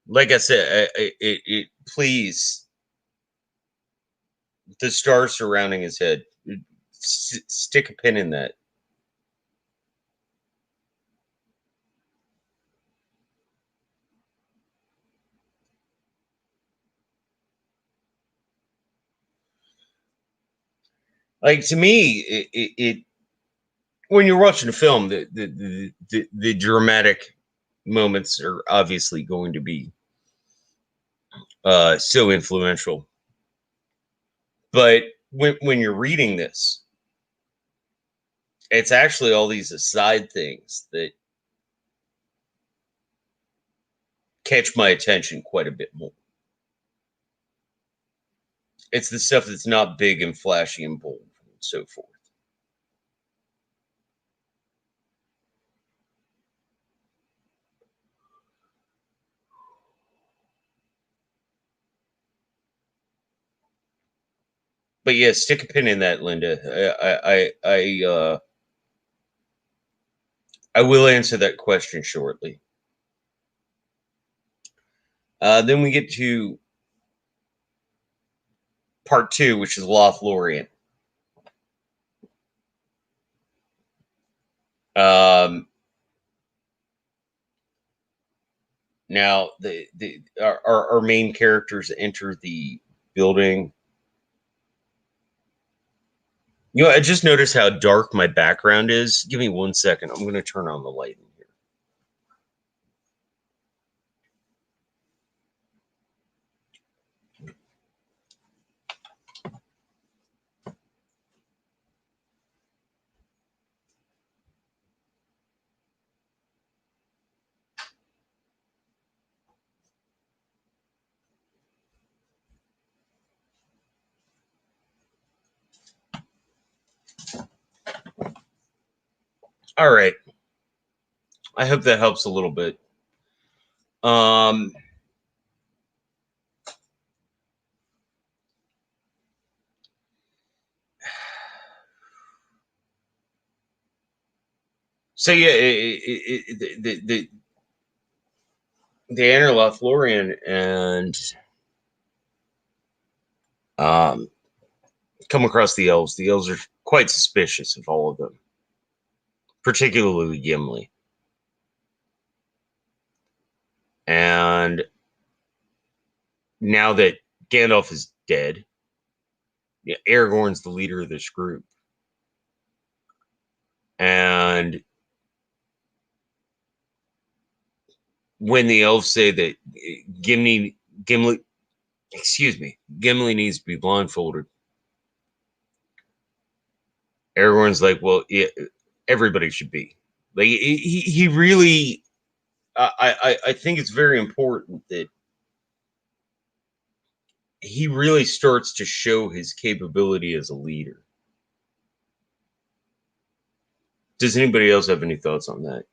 like I said, please, the stars surrounding his head, stick a pin in that. Like, to me, it when you're watching a film, the dramatic moments are obviously going to be so influential. But when you're reading this, it's actually all these aside things that catch my attention quite a bit more. It's the stuff that's not big and flashy and bold and so forth. But yeah, stick a pin in that, Linda. I will answer that question shortly. Then we get to part 2, which is Lothlorien. Now, our main characters enter the building. You know, I just noticed how dark my background is. Give me 1 second. I'm going to turn on the light in here. All right. I hope that helps a little bit. So yeah, they enter Lothlorien and come across the elves. The elves are quite suspicious of all of them, particularly Gimli. And now that Gandalf is dead, Yeah, Aragorn's the leader of this group. And when the elves say that Gimli, Gimli needs to be blindfolded, Aragorn's like, well, yeah, everybody should be. Like he really, I think it's very important that he really starts to show his capability as a leader. Does anybody else have any thoughts on that?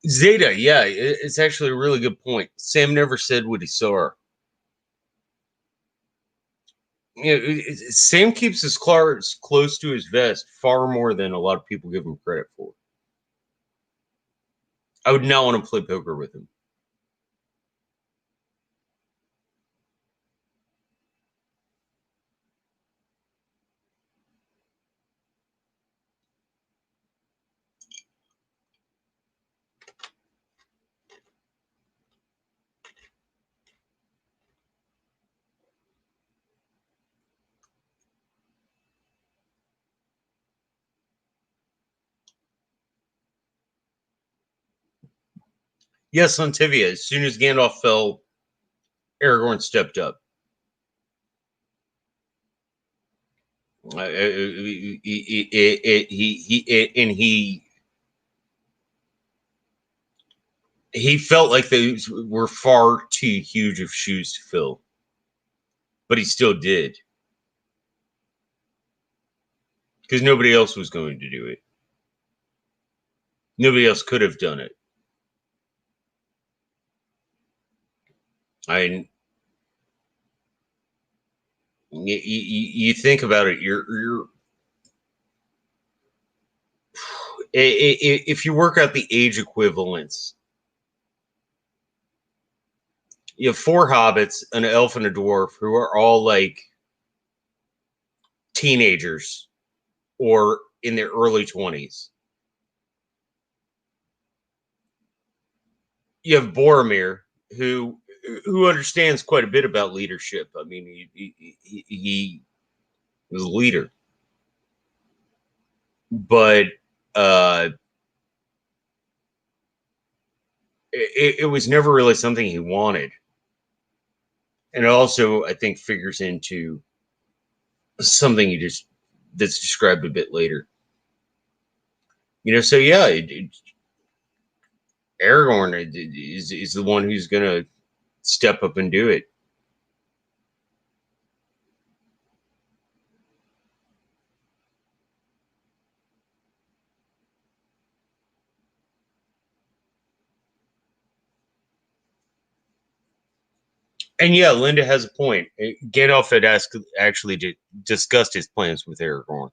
Zeta, yeah, it's actually a really good point. Sam never said what he saw. You know, Sam keeps his cards close to his vest far more than a lot of people give him credit for. I would not want to play poker with him. Yes, on Tivia, as soon as Gandalf fell, Aragorn stepped up. He felt like those were far too huge of shoes to fill, but he still did because nobody else was going to do it. Nobody else could have done it. I you think about it, you're if you work out the age equivalents, you have four hobbits, an elf, and a dwarf who are all like teenagers or in their early 20s. You have Boromir, who understands quite a bit about leadership. I mean, he was a leader, but uh, it was never really something he wanted. And it also, I think, figures into something that's described a bit later. You know, so yeah, Aragorn is the one who's going to step up and do it. And yeah, Linda has a point. Gandalf had actually discussed his plans with Aragorn.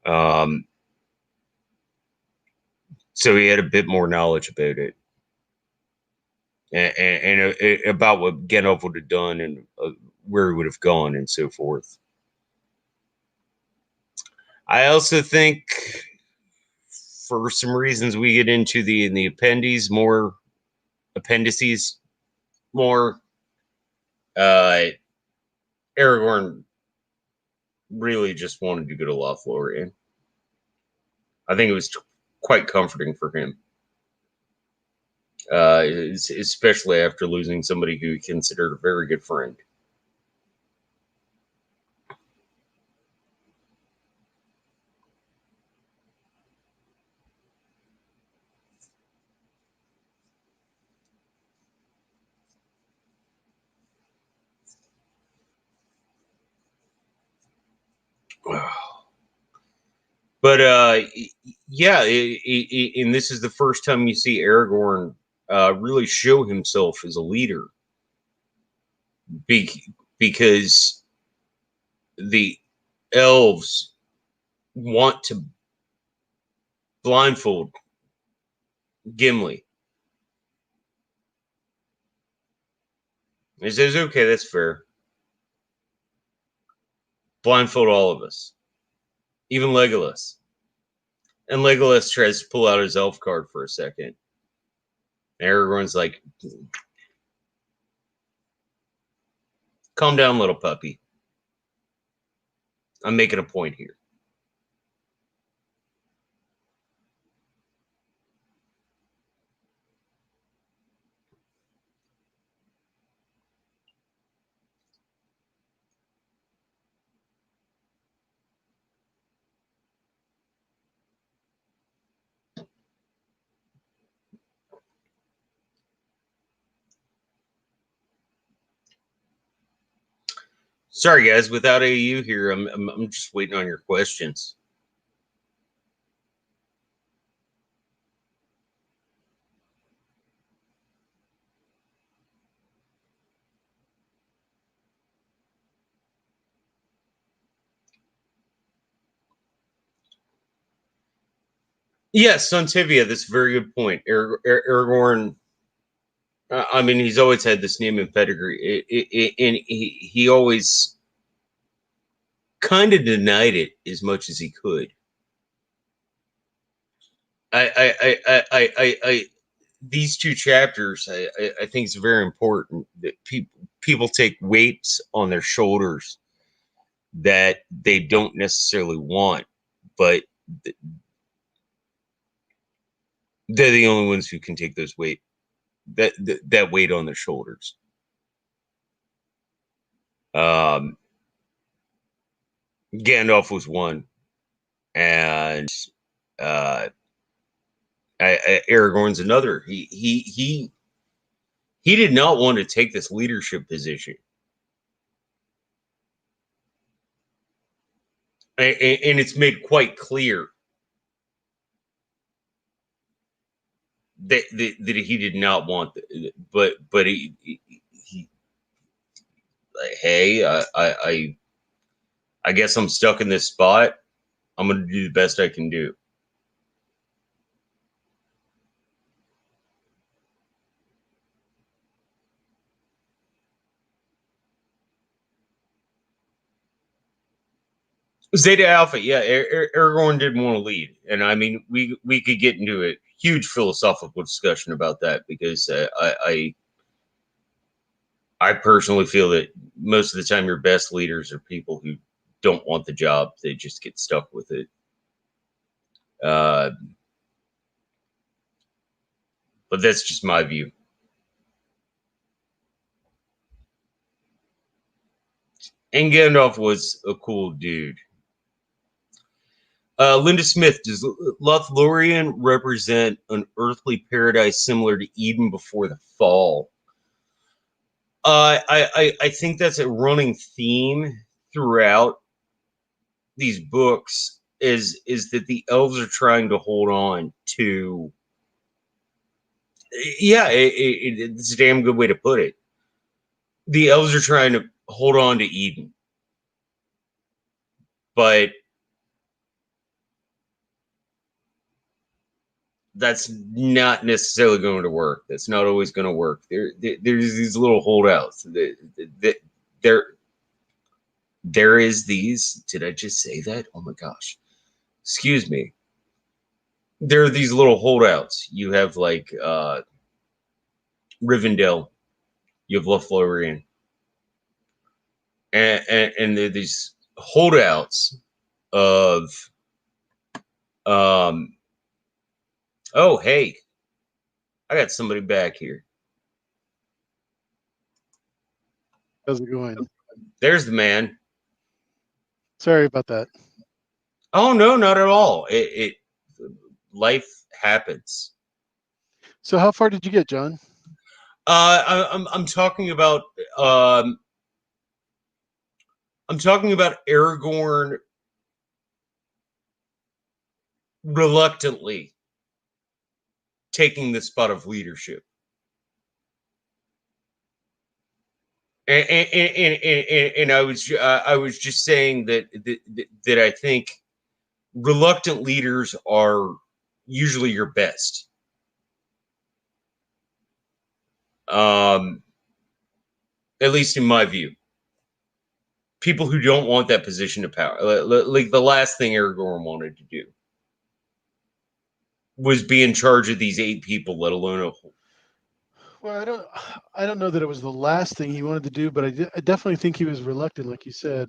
Um, so he had a bit more knowledge about it and about what Gandalf would have done and where he would have gone and so forth. I also think, for some reasons, we get into the appendices more. Uh, Aragorn really just wanted to go to Lothlorien. I think it was quite comforting for him, especially after losing somebody who he considered a very good friend. But yeah, and this is the first time you see Aragorn really show himself as a leader, because the elves want to blindfold Gimli. He says, okay, that's fair. Blindfold all of us, even Legolas. And Legolas tries to pull out his elf card for a second. And Aragorn's like, calm down, little puppy. I'm making a point here. Sorry, guys. Without AU here, I'm just waiting on your questions. Yes, on Tivia, that's a very good point. Aragorn, I mean, he's always had this name and pedigree, and he always kind of denied it as much as he could. I these two chapters, I think it's very important that people take weights on their shoulders that they don't necessarily want, but they're the only ones who can take those that weight on their shoulders. Gandalf was one, and Aragorn's another. He did not want to take this leadership position, and it's made quite clear that he did not want. But he like, hey, I guess I'm stuck in this spot. I'm going to do the best I can do. Zeta Alpha, yeah, Aragorn didn't want to lead, and I mean, we could get into a huge philosophical discussion about that because I personally feel that most of the time your best leaders are people who don't want the job; they just get stuck with it. But that's just my view. And Gandalf was a cool dude. Linda Smith, does Lothlorien represent an earthly paradise similar to Eden before the fall? I think that's a running theme throughout these books is that the elves are trying to hold on to. Yeah, it's a damn good way to put it. The elves are trying to hold on to Eden, but that's not necessarily going to work. That's not always going to work. There's these little holdouts. There is these. Did I just say that? Oh my gosh. Excuse me. There are these little holdouts. You have like Rivendell. You have Lothlorien. And there are these holdouts of oh hey, I got somebody back here. How's it going? There's the man. Sorry about that. Oh no, not at all. It life happens. So how far did you get, John? I'm talking about I'm talking about Aragorn reluctantly taking the spot of leadership. And I was just saying that I think reluctant leaders are usually your best. at least in my view. People who don't want that position of power. Like the last thing Aragorn wanted to do was be in charge of these 8 people, let alone a whole. Well, I don't know that it was the last thing he wanted to do, but I definitely think he was reluctant, like you said.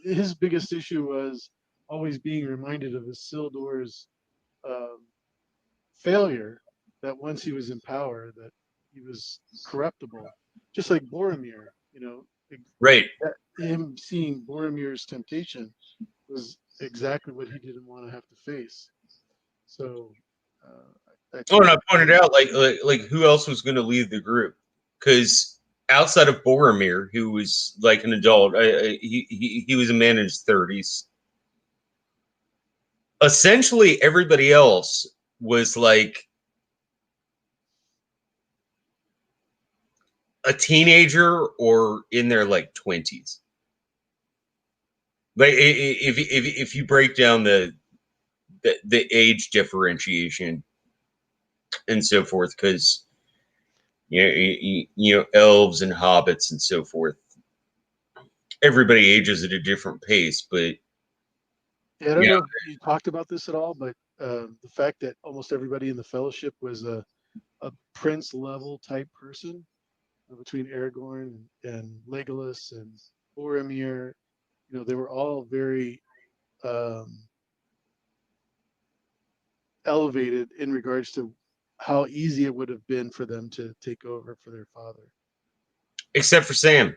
His biggest issue was always being reminded of Isildur's um, failure. That once he was in power, that he was corruptible, just like Boromir. You know, Right. him seeing Boromir's temptation was exactly what he didn't want to have to face. So I Oh, think and I pointed out like who else was going to leave the group? Because outside of Boromir, who was like an adult, he was a man in his 30s. Essentially, everybody else was like a teenager or in their like 20s. Like if you break down the age differentiation and so forth, because elves and hobbits and so forth, everybody ages at a different pace, but yeah, I don't yeah. know if you talked about this at all, but the fact that almost everybody in the Fellowship was a prince level type person between Aragorn and Legolas and Boromir, they were all very um, elevated in regards to how easy it would have been for them to take over for their father. Except for Sam.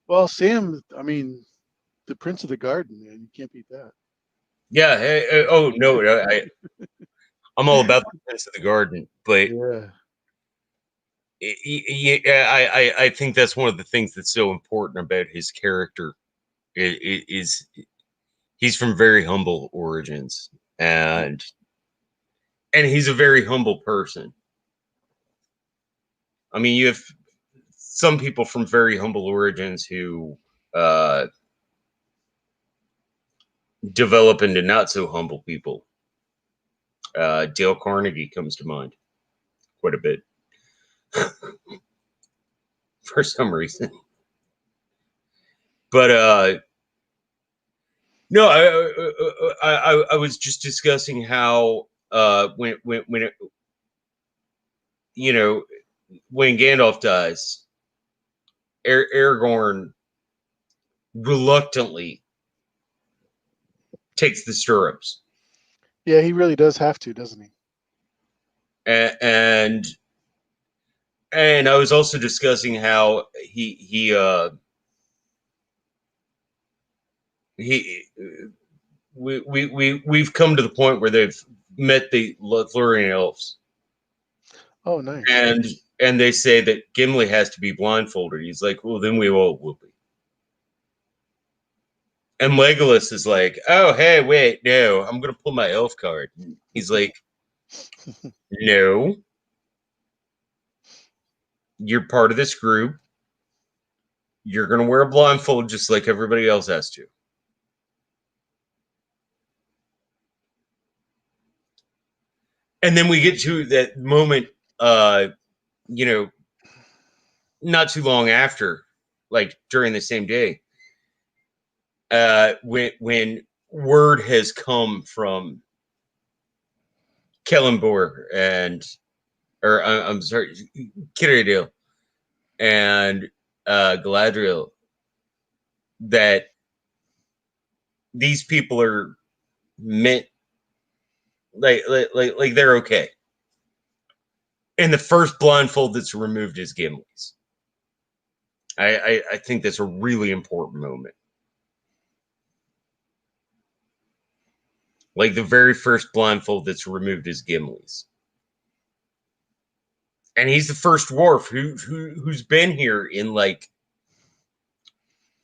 Well, Sam, I mean, the Prince of the Garden, man, you can't beat that. Yeah. Oh no, I'm all about the Prince of the Garden, but Yeah. I think that's one of the things that's so important about his character is he's from very humble origins, and he's a very humble person. I mean, you have some people from very humble origins who uh, develop into not so humble people. Dale Carnegie comes to mind quite a bit for some reason. But no, I was just discussing how when it, you know when Gandalf dies, Aragorn reluctantly takes the stirrups, Yeah, he really does have to, doesn't he? and I was also discussing how he we've come to the point where they've met the Lothlorien elves, Oh, nice. and they say that Gimli has to be blindfolded. He's like, well, then we all will be. And Legolas is like, oh, hey, wait, no, I'm gonna pull my elf card. He's like, no, you're part of this group. You're gonna wear a blindfold just like everybody else has to. And then we get to that moment, you know, not too long after, like during the same day, when word has come from Kellenborg and, or I'm sorry, Cyrodiil and Galadriel, that these people are meant like they're okay. And the first blindfold that's removed is Gimli's. I think that's a really important moment. Like the very first blindfold that's removed is Gimli's. And he's the first dwarf who's been here in like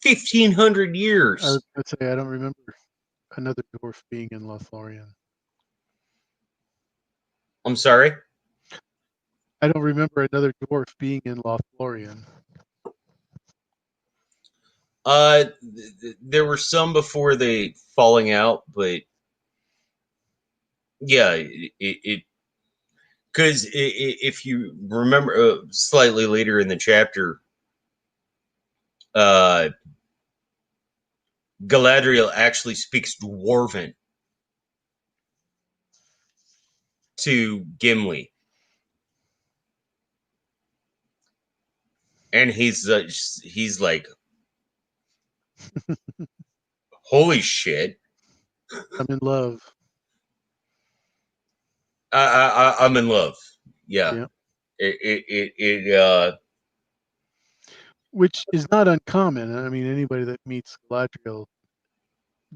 1,500 I was years. gonna say I don't remember another dwarf being in Lothlorien. I'm sorry. I don't remember another dwarf being in Lothlorien. There were some before the falling out, but yeah, it because if you remember slightly later in the chapter, uh, Galadriel actually speaks Dwarven to Gimli, and he's like, "Holy shit, I'm in love. I'm in love." Yeah, Yeah, it which is not uncommon. I mean, anybody that meets Galadriel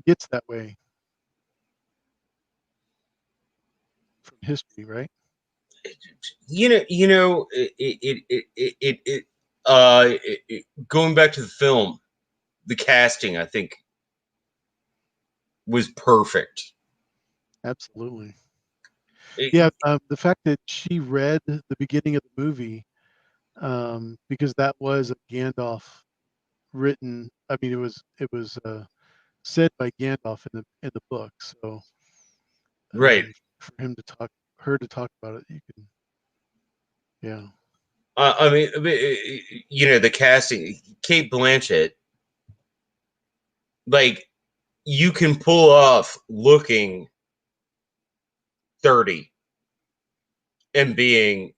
gets that way from history, right? going back to the film, the casting I think was perfect. Absolutely. It- Yeah, the fact that she read the beginning of the movie, because that was a Gandalf written. I mean, it was said by Gandalf in the book. So right. for him to talk, her to talk about it, you can, yeah. I mean, the casting, Kate Blanchett, like you can pull off looking 30 and being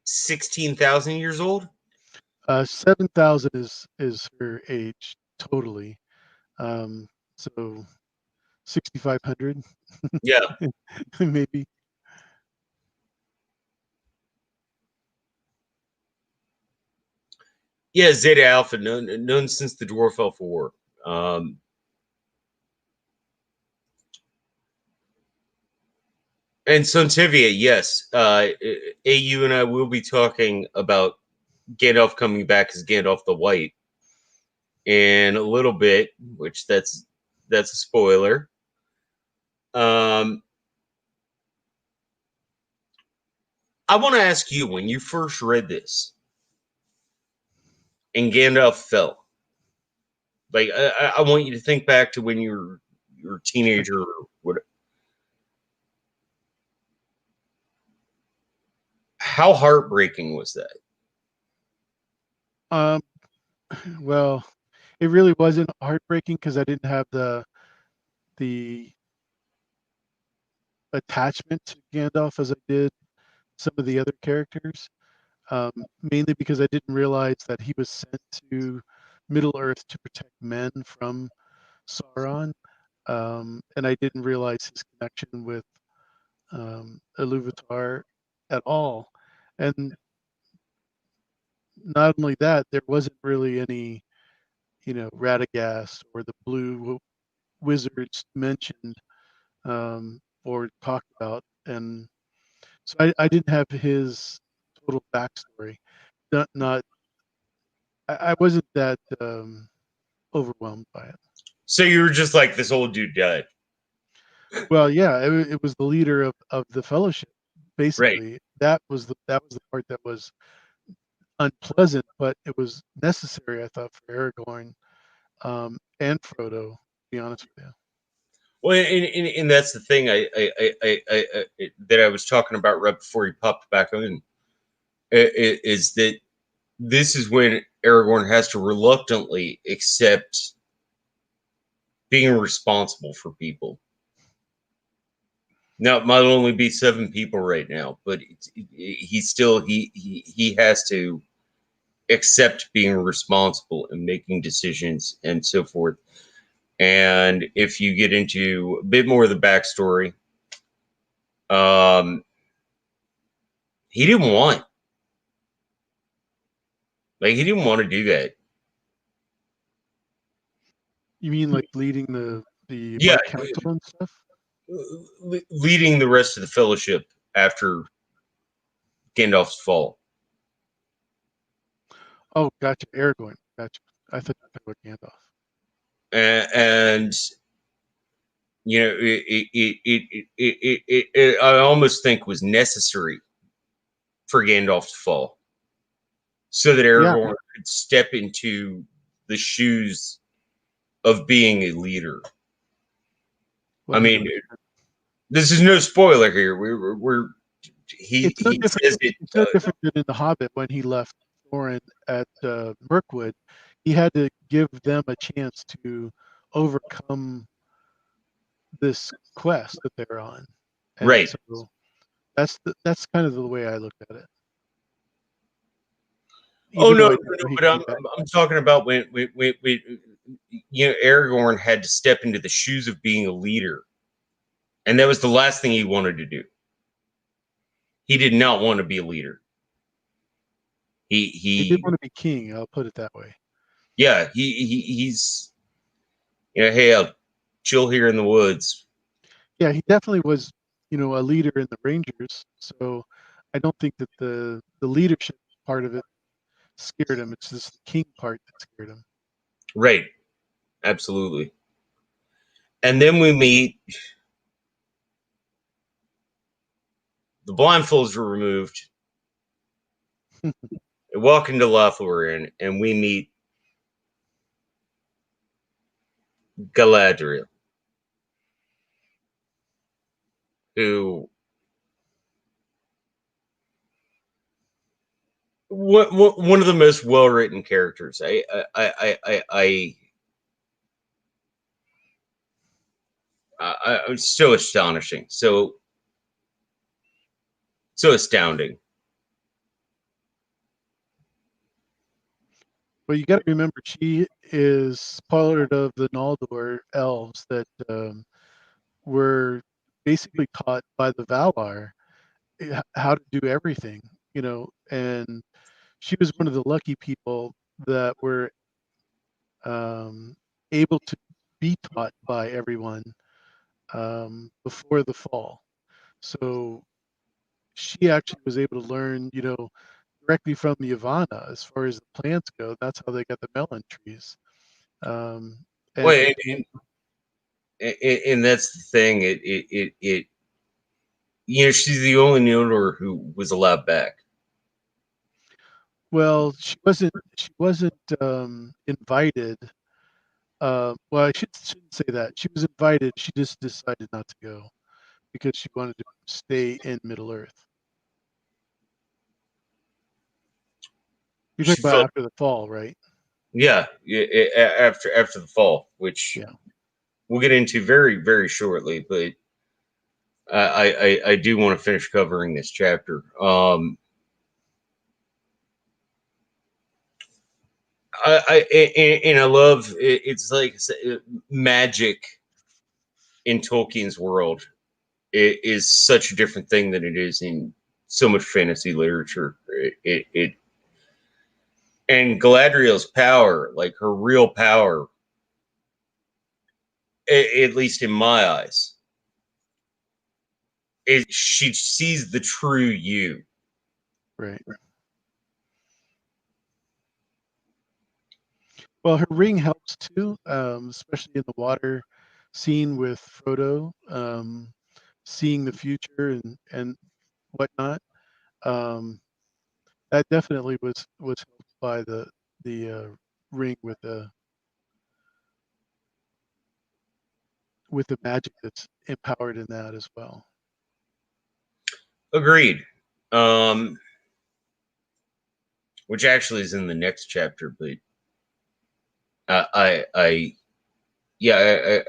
16,000 years old. 7,000 is her age totally. Um, so 6,500 Yeah. maybe. Yeah, Zeta Alpha, known since the Dwarf Alpha War. Um, and Sontivia, yes. AU and I will be talking about Gandalf coming back as Gandalf the White in a little bit, which that's a spoiler. Um, I want to ask you, when you first read this and Gandalf fell, like I want you to think back to when you were a teenager or what. How heartbreaking was that? Um, well, it really wasn't heartbreaking because I didn't have the attachment to Gandalf as I did some of the other characters. Mainly because I didn't realize that he was sent to Middle Earth to protect men from Sauron, and I didn't realize his connection with Iluvatar at all. And not only that, there wasn't really any, Radagast or the Blue Wizards mentioned or talked about, and so I didn't have his total backstory. Not I wasn't that overwhelmed by it. So you were just like, this old dude died, Well, yeah, it was the leader of the fellowship. right? Basically, that was the part that was unpleasant, but it was necessary, I thought, for Aragorn and Frodo. To be honest with you. Well, and that's the thing that I was talking about right before he popped back in, is that this is when Aragorn has to reluctantly accept being responsible for people. Now it might only be 7 people right now, but he still he has to accept being responsible and making decisions and so forth. And if you get into a bit more of the backstory, um, he didn't want, he didn't want to do that. You mean like leading the Yeah, White Council and stuff? leading the rest of the Fellowship after Gandalf's fall. Oh, gotcha, Aragorn. Gotcha. I thought you were talking about Gandalf. And I almost think was necessary for Gandalf to fall, so that Yeah, Aragorn could step into the shoes of being a leader. I mean, 100%. this is no spoiler here. We're he says it. It's no different than in The Hobbit when he left Thorin at Mirkwood. He had to give them a chance to overcome this quest that they're on, and Right. so that's kind of the way I looked at it. Oh Even no, though I no, didn't no, know he but came back. I'm talking about when Aragorn had to step into the shoes of being a leader, and that was the last thing he wanted to do. He did not want to be a leader. He did He want to be king. I'll put it that way. yeah, he's hey, I'll chill here in the woods. Yeah, he definitely was, a leader in the Rangers. So I don't think that the leadership part of it scared him. It's just the king part that scared him. Right. Absolutely. And then we meet. The blindfolds were removed. We walk into Lothlorien, and we meet Galadriel, who one of the most well written characters. I was so astonishing, so astounding. Well, you got to remember, she is part of the Noldor elves that were basically taught by the Valar how to do everything, and she was one of the lucky people that were able to be taught by everyone before the fall. So she actually was able to learn, directly from the Yavanna as far as the plants go. That's how they got the melon trees. And Well, and that's the thing. It she's the only Noldor who was allowed back. well, she wasn't invited. Well, shouldn't say that. She was invited. She just decided not to go because she wanted to stay in Middle Earth. You're talking She about felt, after the fall, right? yeah, after the fall, which Yeah. we'll get into very very shortly, but I do want to finish covering this chapter. And I love it's like magic in Tolkien's world. It is such a different thing than it is in so much fantasy literature. It and Galadriel's power, like her real power, at least in my eyes, is she sees the true you. Right. Well, her ring helps too, especially in the water scene with Frodo, seeing the future and whatnot. Um, that definitely was helped by the ring with the magic that's empowered in that as well. Agreed. Which actually is in the next chapter, but I yeah,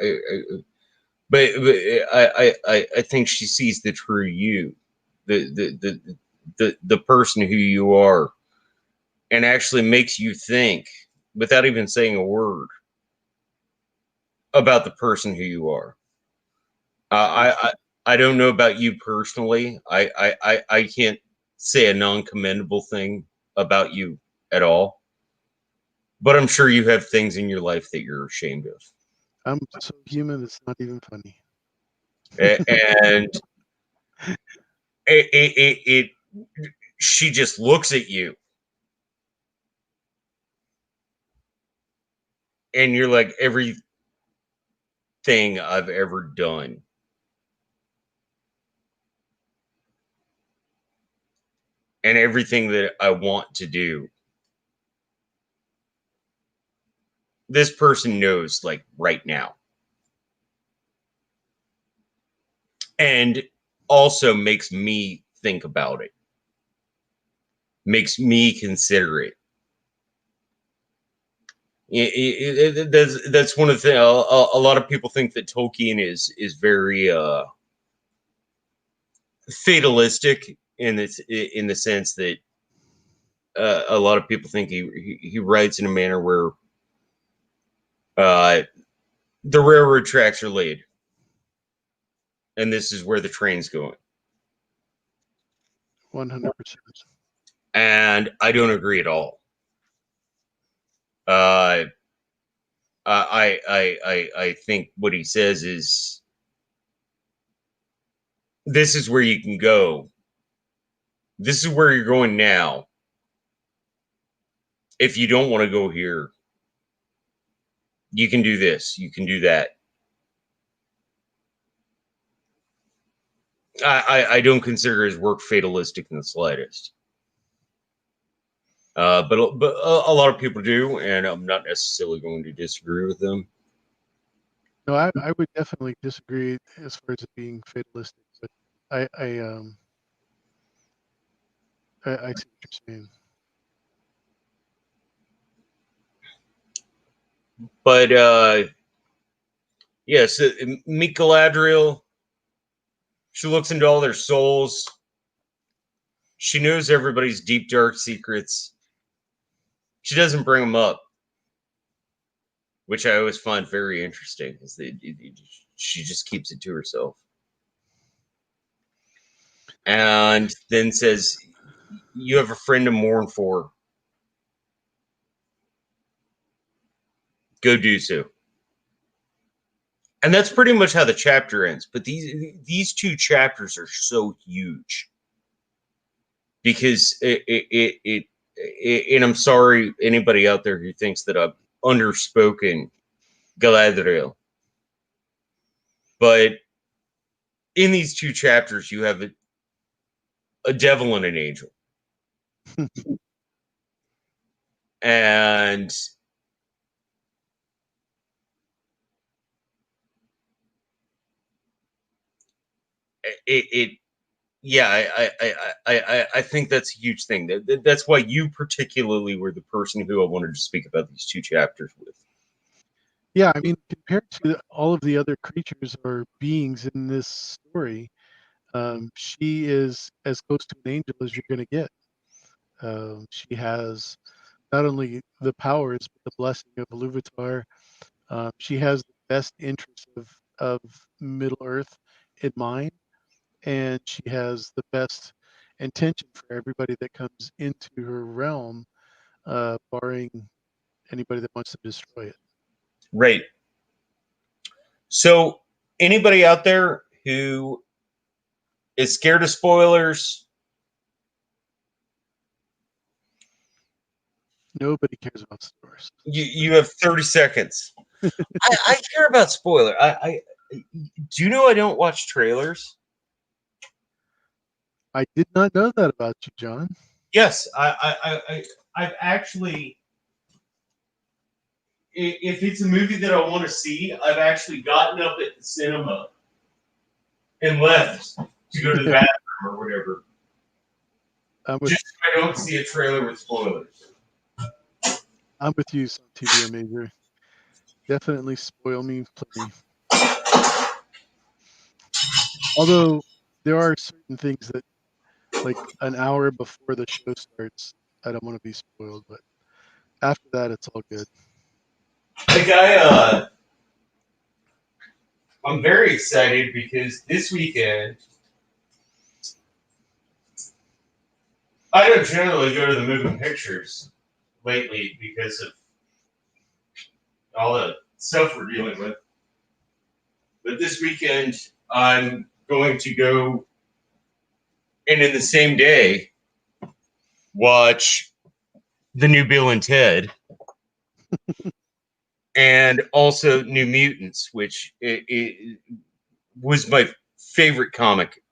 but I think she sees the true you, the person who you are, and actually makes you think without even saying a word about the person who you are. I don't know about you personally. I can't say a non-commendable thing about you at all, but I'm sure you have things in your life that you're ashamed of. I'm so human, it's not even funny. And it she just looks at you and you're like, everything I've ever done and everything that I want to do, this person knows like right now. And also makes me think about it. Makes me consider it. That's one of the a lot of people think that Tolkien is very fatalistic in the sense that a lot of people think he writes in a manner where the railroad tracks are laid, and this is where the train's going. 100%. And I don't agree at all. I think what he says is this is where you can go. This is where you're going now. If you don't want to go here, you can do this. You can do that. I don't consider his work fatalistic in the slightest. But a lot of people do, and I'm not necessarily going to disagree with them. No, I would definitely disagree as far as it being fatalistic, but I see what you're saying. But yes, meet Galadriel. She looks into all their souls. She knows everybody's deep, dark secrets. She doesn't bring them up, which I always find very interesting. She just keeps it to herself, and then says, "You have a friend to mourn for. Go do so." And that's pretty much how the chapter ends. But these two chapters are so huge because and I'm sorry anybody out there who thinks that I've underspoken Galadriel, but in these two chapters you have a devil and an angel, and it yeah, I think that's a huge thing. That's why you particularly were the person who I wanted to speak about these two chapters with. Yeah, I mean, compared to all of the other creatures or beings in this story, she is as close to an angel as you're going to get. She has not only the powers, but the blessing of Iluvatar. She has the best interests of Middle Earth in mind, and she has the best intention for everybody that comes into her realm, barring anybody that wants to destroy it. Right. So, anybody out there who is scared of spoilers, Nobody cares about stores. you have 30 seconds. I care about spoiler. I do you know I don't watch trailers? I did not know that about you, John. Yes, I've actually. If it's a movie that I want to see, I've actually gotten up at the cinema and left to go to the bathroom or whatever. Just so I don't see a trailer with spoilers. I'm with you, some TVO Major. Definitely spoil me plenty. Although there are certain things that, like an hour before the show starts, I don't want to be spoiled. But after that, it's all good. Like I'm very excited because this weekend I don't generally go to the moving pictures lately because of all the stuff we're dealing with. But this weekend I'm going to go and in the same day watch the new Bill and Ted and also New Mutants, which it was my favorite comic.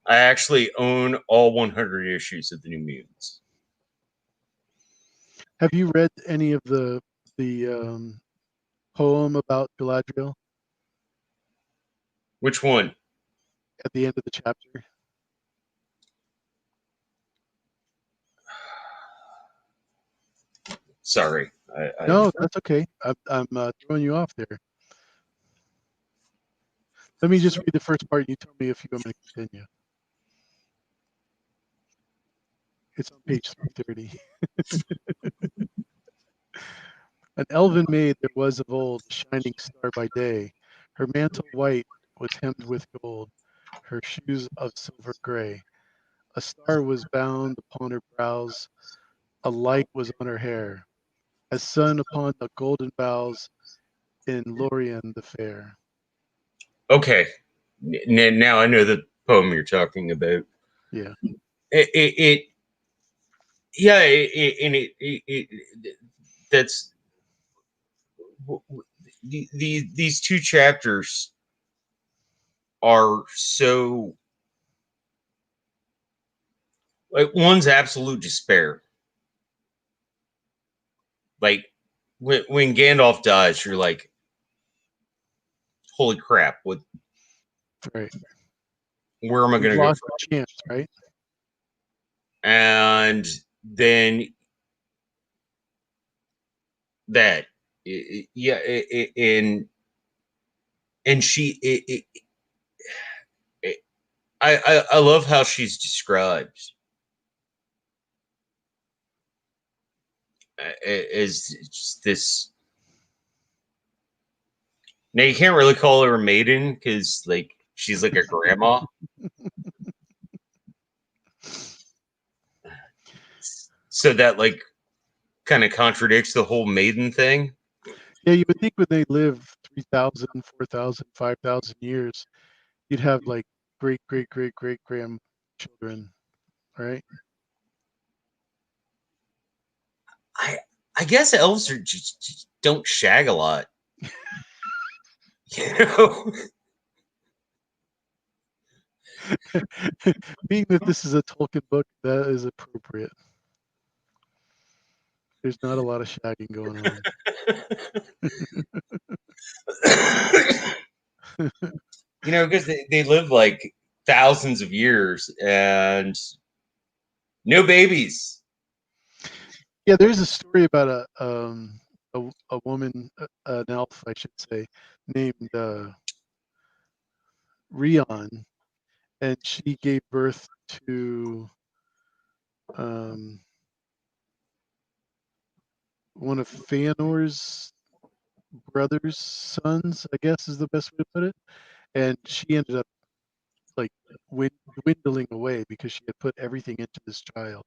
I actually own all 100 issues of the New Mutants. Have you read any of the poem about Galadriel? Which one? at the end of the chapter? Sorry. No, that's okay. I'm throwing you off there. Let me just read the first part. You tell me if you want me to continue. It's on page 330. An elven maid there was of old, a shining star by day. Her mantle white was hemmed with gold, her shoes of silver gray. A star was bound upon her brows, a light was on her hair, as sun upon the golden boughs in Lorien the fair. Okay. Now I know the poem you're talking about. Yeah. It yeah, and that's these two chapters are so like one's absolute despair. Like when Gandalf dies, you're like, holy crap! What? Right. Where am I We've going to go lost from? the chance, right? And then that, yeah, and she, I love how she's described as just this. Now you can't really call her a maiden because like she's like a grandma. So that like kind of contradicts the whole maiden thing. Yeah, you would think when they live 3,000, 4,000, 5,000 years, you'd have like great, great, great, great grandchildren, right? I I guess elves are just don't shag a lot. You know? Being that this is a Tolkien book, that is appropriate. There's not a lot of shagging going on. You know, because they live like thousands of years and no babies. Yeah, there's a story about a woman, an elf, I should say, named Rion, and she gave birth to um, one of Feanor's brother's sons, I guess is the best way to put it. And she ended up like dwindling away because she had put everything into this child.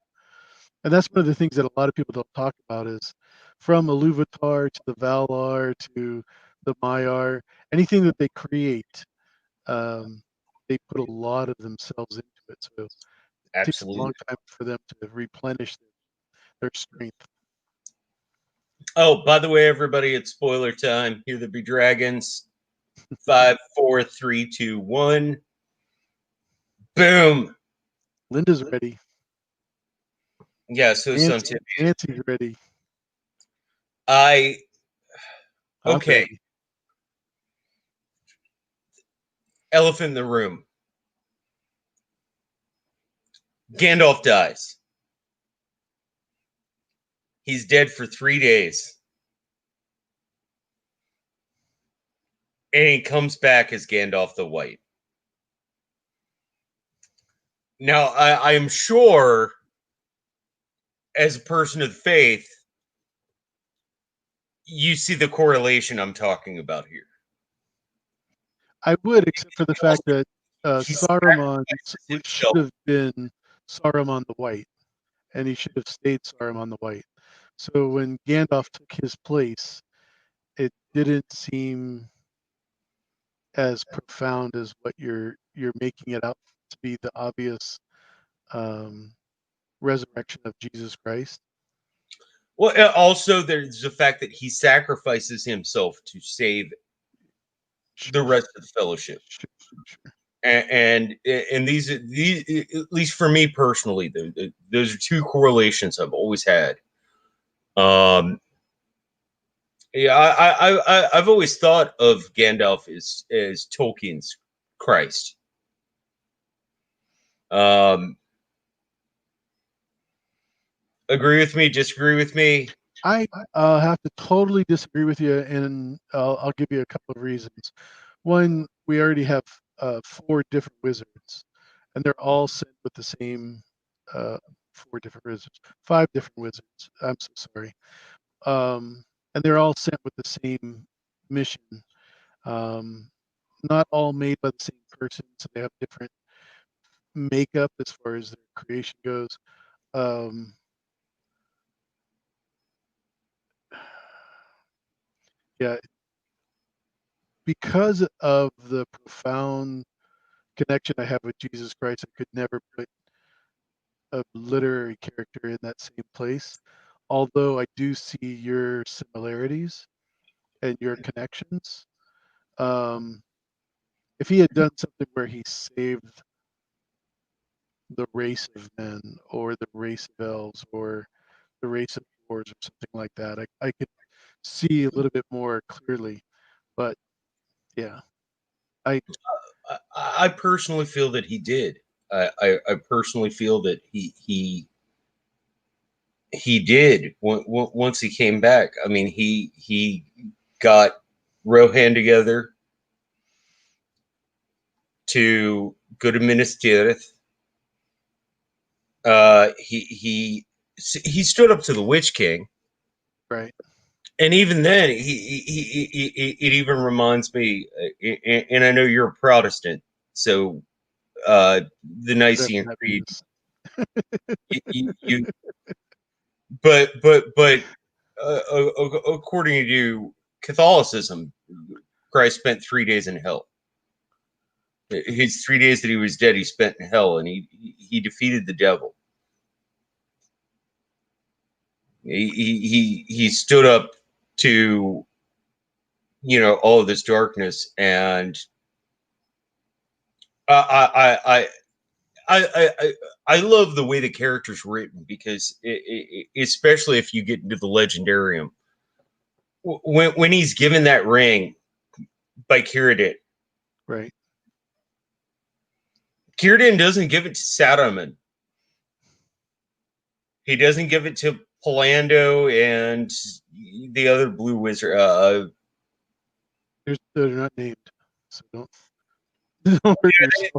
And that's one of the things that a lot of people don't talk about is from Iluvatar to the Valar to the Maiar, anything that they create, um, they put a lot of themselves into it. So it takes a long Absolutely. time for them to replenish their strength. Oh, by the way, everybody, it's spoiler time. Here there be dragons. 5, 4, 3, 2, 1. Boom. Linda's ready. Yeah, so some tip. Nancy's ready. I I'm okay. ready. Elephant in the room. Gandalf dies. He's dead for 3 days. And he comes back as Gandalf the White. Now, I am sure, as a person of faith, you see the correlation I'm talking about here. I would, except for the fact that He Saruman sacrifices should himself. have been Saruman the White, and he should have stayed Saruman the White. So when Gandalf took his place, it didn't seem as profound as what you're making it out to be the obvious um, resurrection of Jesus Christ. Well, also there's the fact that he sacrifices himself to save the Sure, rest of the fellowship. sure, sure. And these at least for me personally, those are two correlations I've always had. Yeah, I've always thought of Gandalf as Tolkien's Christ. Um, agree with me? Disagree with me? I have to totally disagree with you, and I'll give you a couple of reasons. One, we already have 4 different wizards, and they're all sent with the same 4 different wizards, 5 different wizards. I'm so sorry. And they're all sent with the same mission. Um, not all made by the same person, so they have different makeup as far as their creation goes. Um, yeah, because of the profound connection I have with Jesus Christ, I could never put a literary character in that same place. Although I do see your similarities and your connections. Um, if he had done something where he saved the race of men or the race of elves or the race of dwarves or something like that, I could see a little bit more clearly. But yeah, I I personally feel that he did. I personally feel that he did once he came back. I mean, he got Rohan together to go to Minas Tirith. He stood up to the Witch King, right. and even then, it even reminds me. And I know you're a Protestant, so the Whatever Nicene that Creed. means. You but according to Catholicism, Christ spent 3 days in hell. His 3 days that he was dead, he spent in hell, and he defeated the devil. He stood up to all of this darkness, and I I love the way the character's written because especially if you get into the legendarium, when he's given that ring by Círdan. Right. Círdan doesn't give it to Saruman. He doesn't give it to Polando and the other blue wizard. They're not named, so don't don't hurt yourself.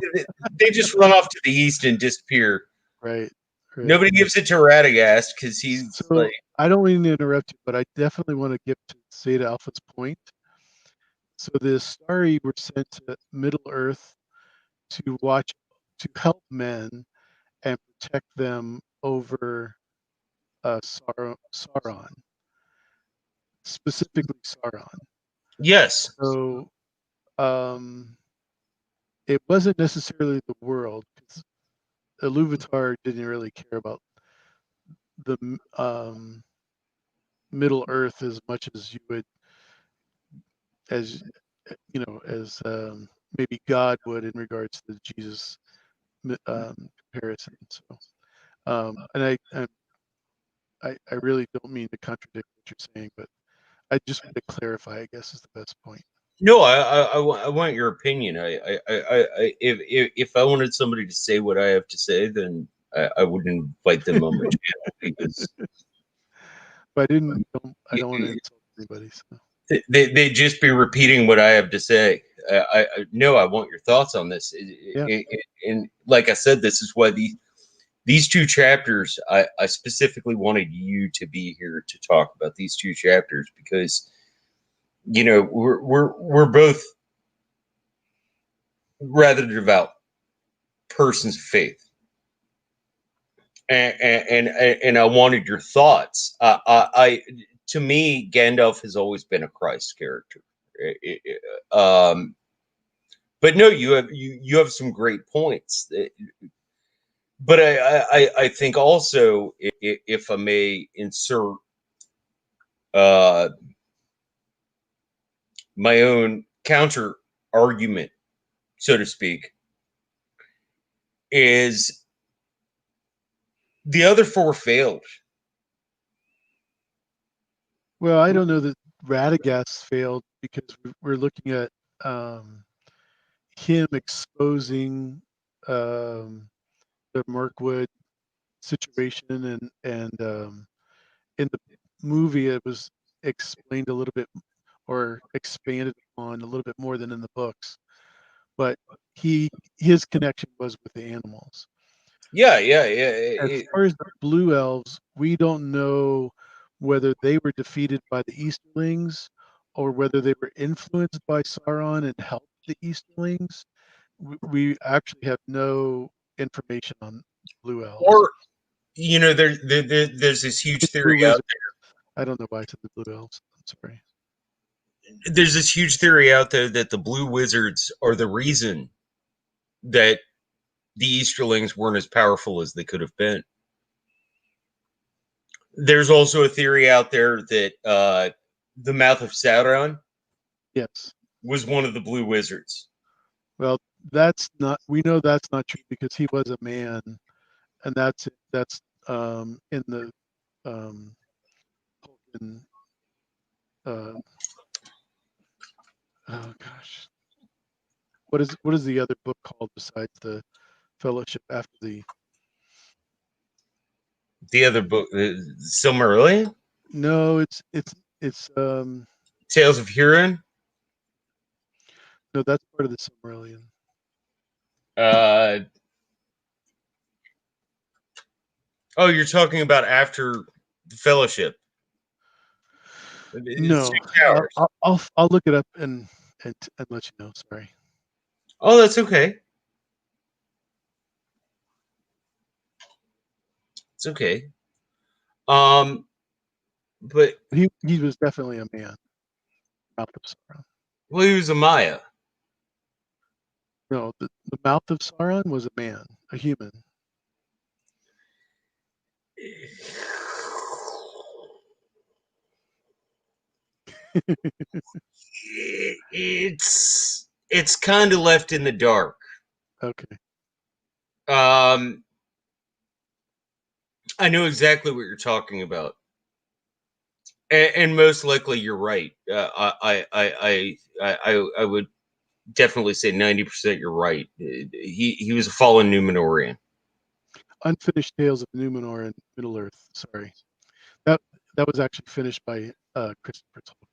They just run off to the east and disappear. Right. Right. Nobody gives it to Radagast because he's So like, I don't mean to interrupt you, but I definitely want to get to Zeta Alpha's point. So the Starry were sent to Middle Earth to watch, to help men and protect them over Sauron, specifically Sauron. yes, So it wasn't necessarily the world, because Iluvatar didn't really care about the Middle Earth as much as you would, as as maybe God would in regards to the Jesus comparison. So, and I really don't mean to contradict what you're saying, but I just want to clarify, I guess, is the best point. no, I want your opinion. If I wanted somebody to say what I have to say, then I would invite them on my channel because But I don't want to insult anybody. So they just be repeating what I have to say. No, I want your thoughts on this. yeah, And like I said, this is why these 2 chapters, I specifically wanted you to be here to talk about these 2 chapters because we're both rather devout persons of faith, and I wanted your thoughts. To me, Gandalf has always been a Christ character. Um, but no, you have some great points. But I think also, if I may insert uh, my own counter argument, so to speak, is the other 4 failed. well, I don't know that Radagast failed because we're looking at, him exposing, um, the Mirkwood situation, and in the movie it was explained a little bit or expanded on a little bit more than in the books. But his connection was with the animals. Yeah. As far as the Blue Elves, we don't know whether they were defeated by the Easterlings or whether they were influenced by Sauron and helped the Easterlings. We actually have no information on Blue Elves. Or there's this huge It's Blue theory out Wizards. I don't know why I said the Blue Elves. I'm sorry. there's this huge theory out there that the Blue Wizards are the reason that the Easterlings weren't as powerful as they could have been. There's also a theory out there that the Mouth of Sauron Yes. was one of the Blue Wizards. Well, that's not. We know that's not true because he was a man, and that's in the Tolkien. Uh, oh gosh, what is the other book called besides the Fellowship after the? The other book, Silmarillion, No, it's Tales of Hurin. no, that's part of the Silmarillion. Uh, oh, you're talking about after the Fellowship. It's No, Two Towers. I'll look it up and let you know. Sorry. Oh, that's okay. It's okay. Um, but He was definitely a man. Mouth of Sauron. well, he was a Maya. No, the Mouth of Sauron was a man, a human. It's kind of left in the dark. Okay. Um, I know exactly what you're talking about, and most likely you're right. I would definitely say 90% you're right. He was a fallen Numenorian. Unfinished Tales of Numenor and Middle Earth. Sorry, that that was actually finished by Christopher Tolkien.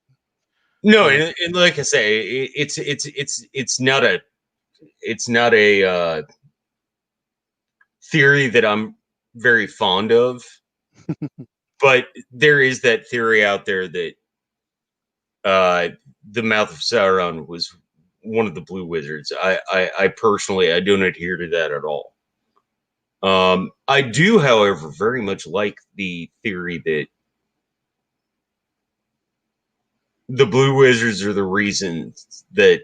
No, And and like I say, it's not a theory that I'm very fond of, but there is that theory out there that uh, the Mouth of Sauron was one of the Blue Wizards. I personally, I don't adhere to that at all. I do, however, very much like the theory that the Blue Wizards are the reasons that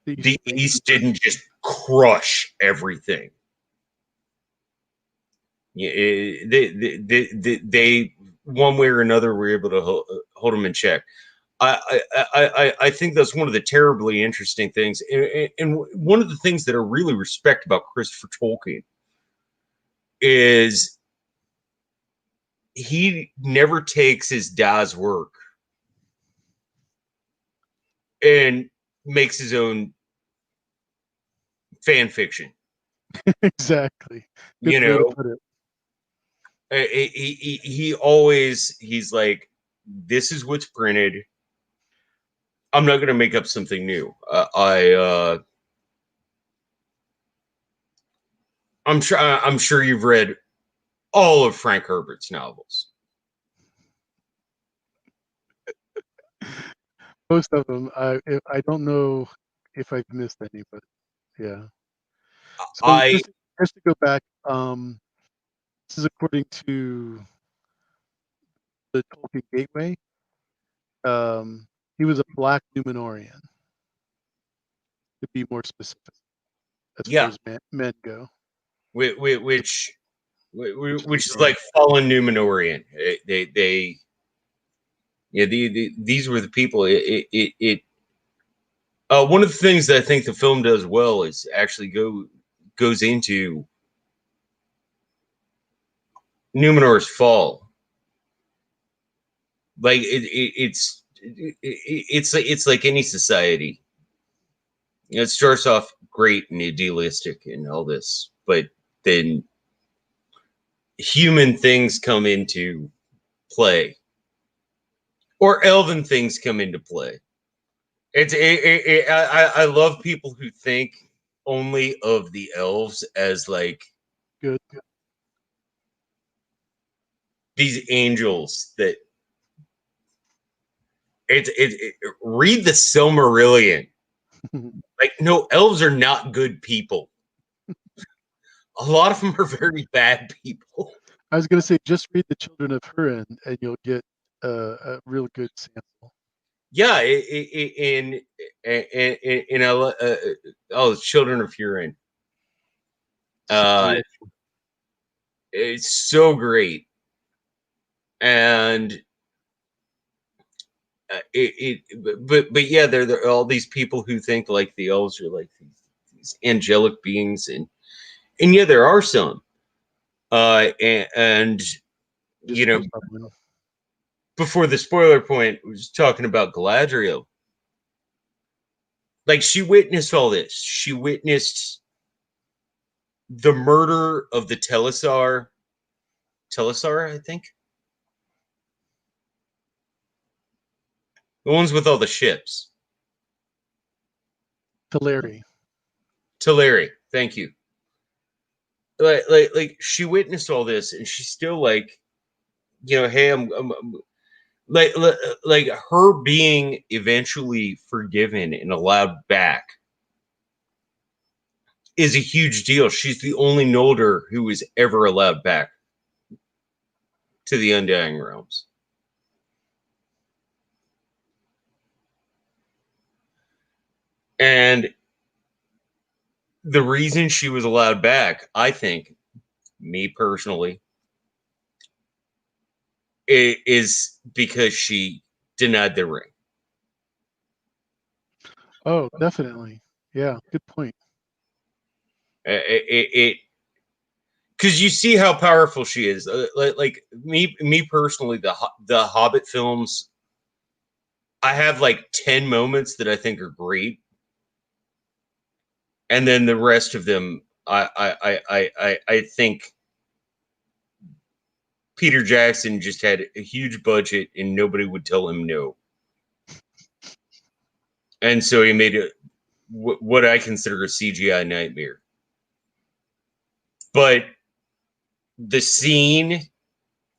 the East didn't just crush everything. Yeah, they one way or another were able to hold them in check. I think that's one of the terribly interesting things, and one of the things that I really respect about Christopher Tolkien is he never takes his dad's work and makes his own fan fiction. exactly, good You way to know, put it. he always he's like, this is what's printed. I'm not going to make up something new. I'm sure you've read all of Frank Herbert's novels. Most of them. I don't know if I've missed any, but yeah. So I just to go back, this is according to the Tolkien Gateway. He was a black Numenorian, to be more specific, as far yeah, as men go. which Which is which is bizarre. like fallen Numenorian. They yeah these were the people. One of the things that I think the film does well is actually goes into Numenor's fall. Like it's like any society. It starts off great and idealistic and all this, but then human things come into play, or elven things come into play. I love people who think only of the elves as like Good. these angels that read the Silmarillion. Like, no, elves are not good people. A lot of them are very bad people. I was going to say, just read the Children of Hurin, and you'll get a real good sample. Yeah, in oh, Children of Hurin. It's so great, and but yeah, there are all these people who think like the elves are like these angelic beings, and yeah, there are some, and you know, before the spoiler point, we was talking about Galadriel. Like, she witnessed all this. She witnessed the murder of the Telesar, I think, the ones with all the ships. Teleri. Teleri, thank you. Like she witnessed all this, and she's still like, hey, I'm like like her being eventually forgiven and allowed back is a huge deal. She's the only Noldor who was ever allowed back to the Undying Realms. And the reason she was allowed back, I think, me personally, is because she denied the ring. Oh, definitely. Yeah, good point. It because you see how powerful she is. Like me personally, the Hobbit films, I have like 10 moments that I think are great, and then the rest of them, I think Peter Jackson just had a huge budget and nobody would tell him no, and so he made what I consider a CGI nightmare. But the scene,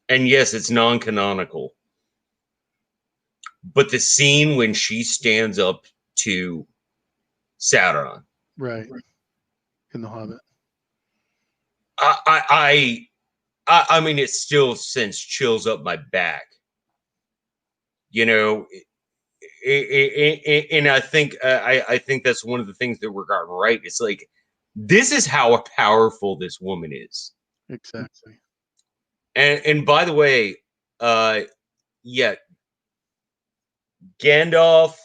and yes, it's non-canonical, but the scene when she stands up to Sauron, right, in The Hobbit. I mean, it still sends chills up my back. And I think I think that's one of the things that we're gotten right. It's like, this is how powerful this woman is. Exactly. And by the way, yeah, Gandalf,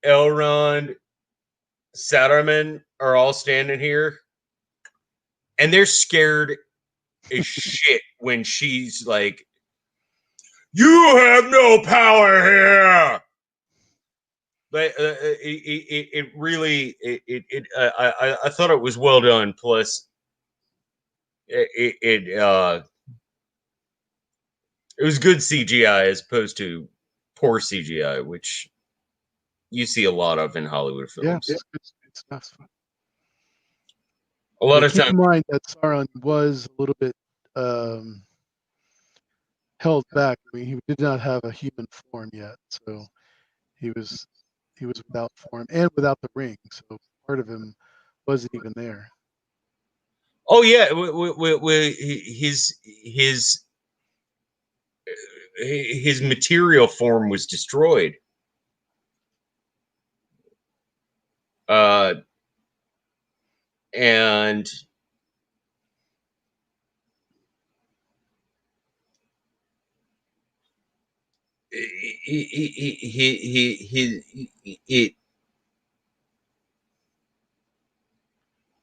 Elrond, Saruman are all standing here, and they're scared as shit when she's like, "You have no power here." But it really I thought it was well done. Plus, it was good CGI as opposed to poor CGI, which you see a lot of in Hollywood films. Yeah, it's stuff. A lot of Keep times. in mind that Sauron was a little bit held back. I mean, he did not have a human form yet, so he was without form and without the ring. So part of him wasn't even there. Oh yeah, his material form was destroyed. And it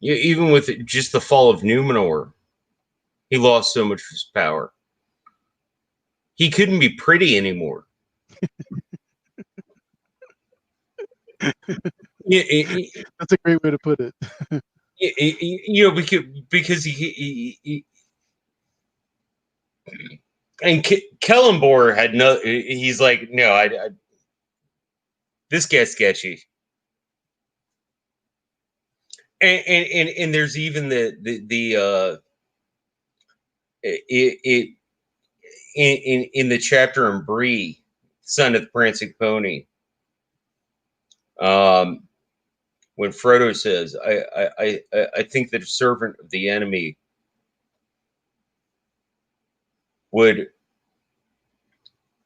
even with just the fall of Numenor, he lost so much of his power. He couldn't be pretty anymore. That's a great way to put it. Because he and Kellenbor had no. He's like, no, I this guy's sketchy. And there's even it in the chapter on Bree, son of the prancing pony. When Frodo says, I think that a servant of the enemy would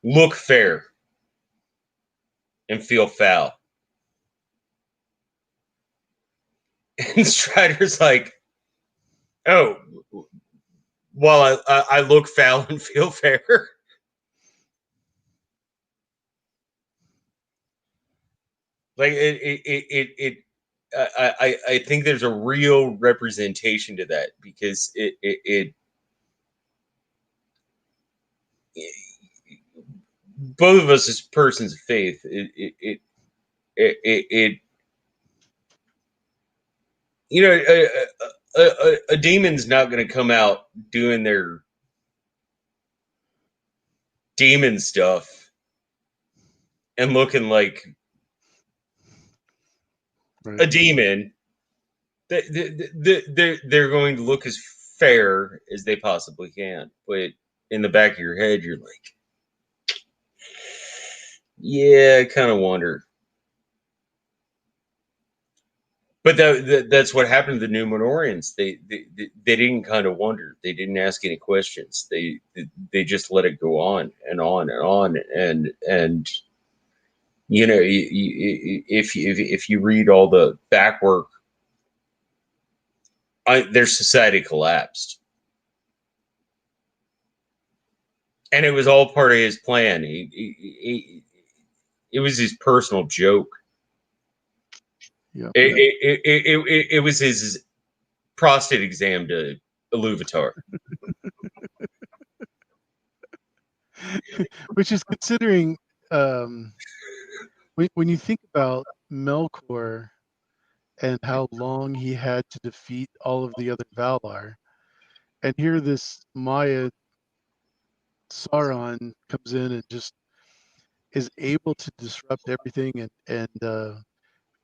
look fair and feel foul. And Strider's like, oh, while I look foul and feel fair. Like I think there's a real representation to that, because it both of us as persons of faith, it you know, a demon's not going to come out doing their demon stuff and looking like Right. a demon. They're going to look as fair as they possibly can, but in the back of your head, you're like, yeah, I kind of wonder. But that's what happened to the Numenorians. They didn't kind of wonder. They didn't ask any questions. They just let it go on and on and on. And you know, if you read all the back work, their society collapsed, and it was all part of his plan. It was his personal joke. Yeah. It was his prostate exam to Iluvatar. Which is considering, um, when you think about Melkor and how long he had to defeat all of the other Valar, and here this Maya Sauron comes in and just is able to disrupt everything and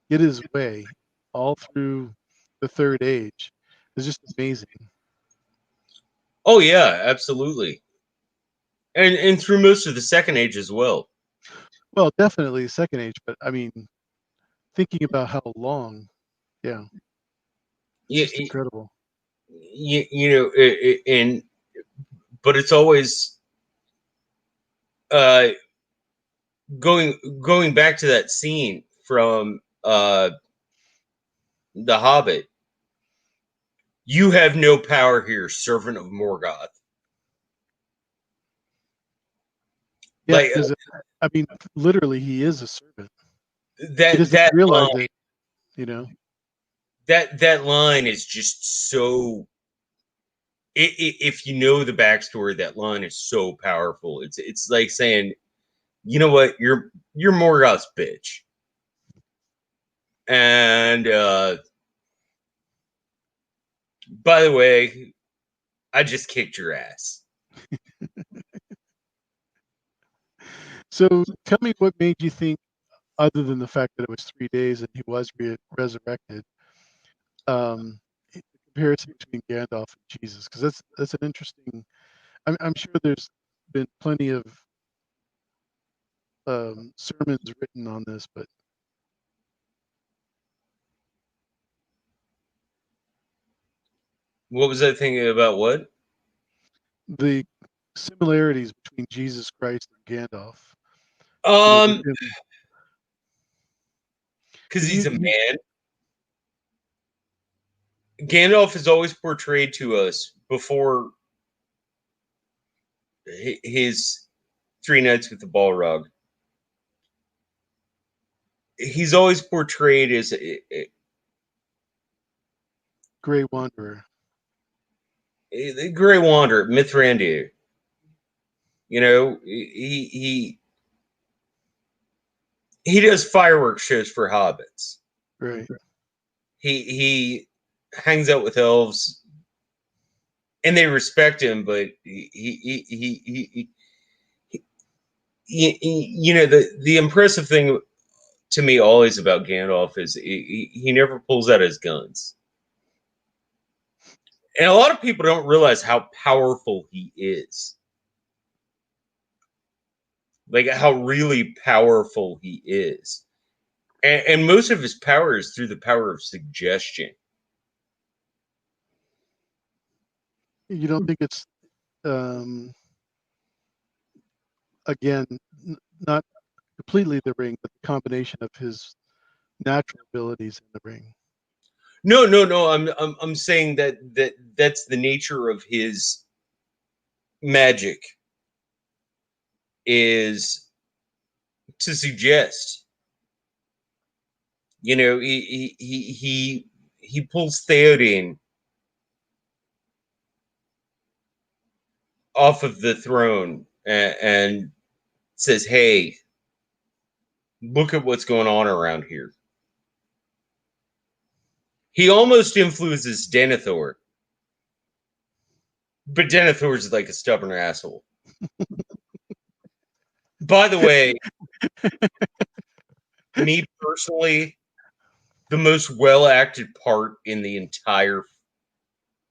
get his way all through the Third Age. It's just amazing. Oh yeah, absolutely. And through most of the Second Age as well. Well, definitely Second Age, but I mean, thinking about how long, yeah, it's You, just incredible. you know, and but it's always uh, going back to that scene from The Hobbit. You have no power here, servant of Morgoth. Yeah, Like because I mean, literally, he is a servant. He that doesn't that realize line it, you know. that line is just so. If you know the backstory, that line is so powerful. It's like saying, you know what, you're Morgoth's bitch, and by the way, I just kicked your ass. So tell me what made you think, other than the fact that it was 3 days and he was resurrected, the comparison between Gandalf and Jesus, because that's an interesting. I'm sure there's been plenty of sermons written on this, but What was I thinking about? What? the similarities between Jesus Christ and Gandalf. With Um, him, because because he's a you man. Gandalf is always portrayed to us before his Three Nights with the Balrog. He's always portrayed as Grey Wanderer. a Grey Wanderer, Mithrandir. You know, he does fireworks shows for hobbits. Right. He hangs out with elves, and they respect him, but you know, the impressive thing to me always about Gandalf is he never pulls out his guns. And a lot of people don't realize how powerful he is. Like how really powerful he is. And most of his power is through the power of suggestion. You don't think it's again not completely the ring, but the combination of his natural abilities in the ring? No. I'm saying that's the nature of his magic is to suggest. You know, he pulls Theoden off of the throne and says, "Hey, look at what's going on around here." He almost influences Denethor, but Denethor is like a stubborn asshole. By the way, me personally, the most well acted part in the entire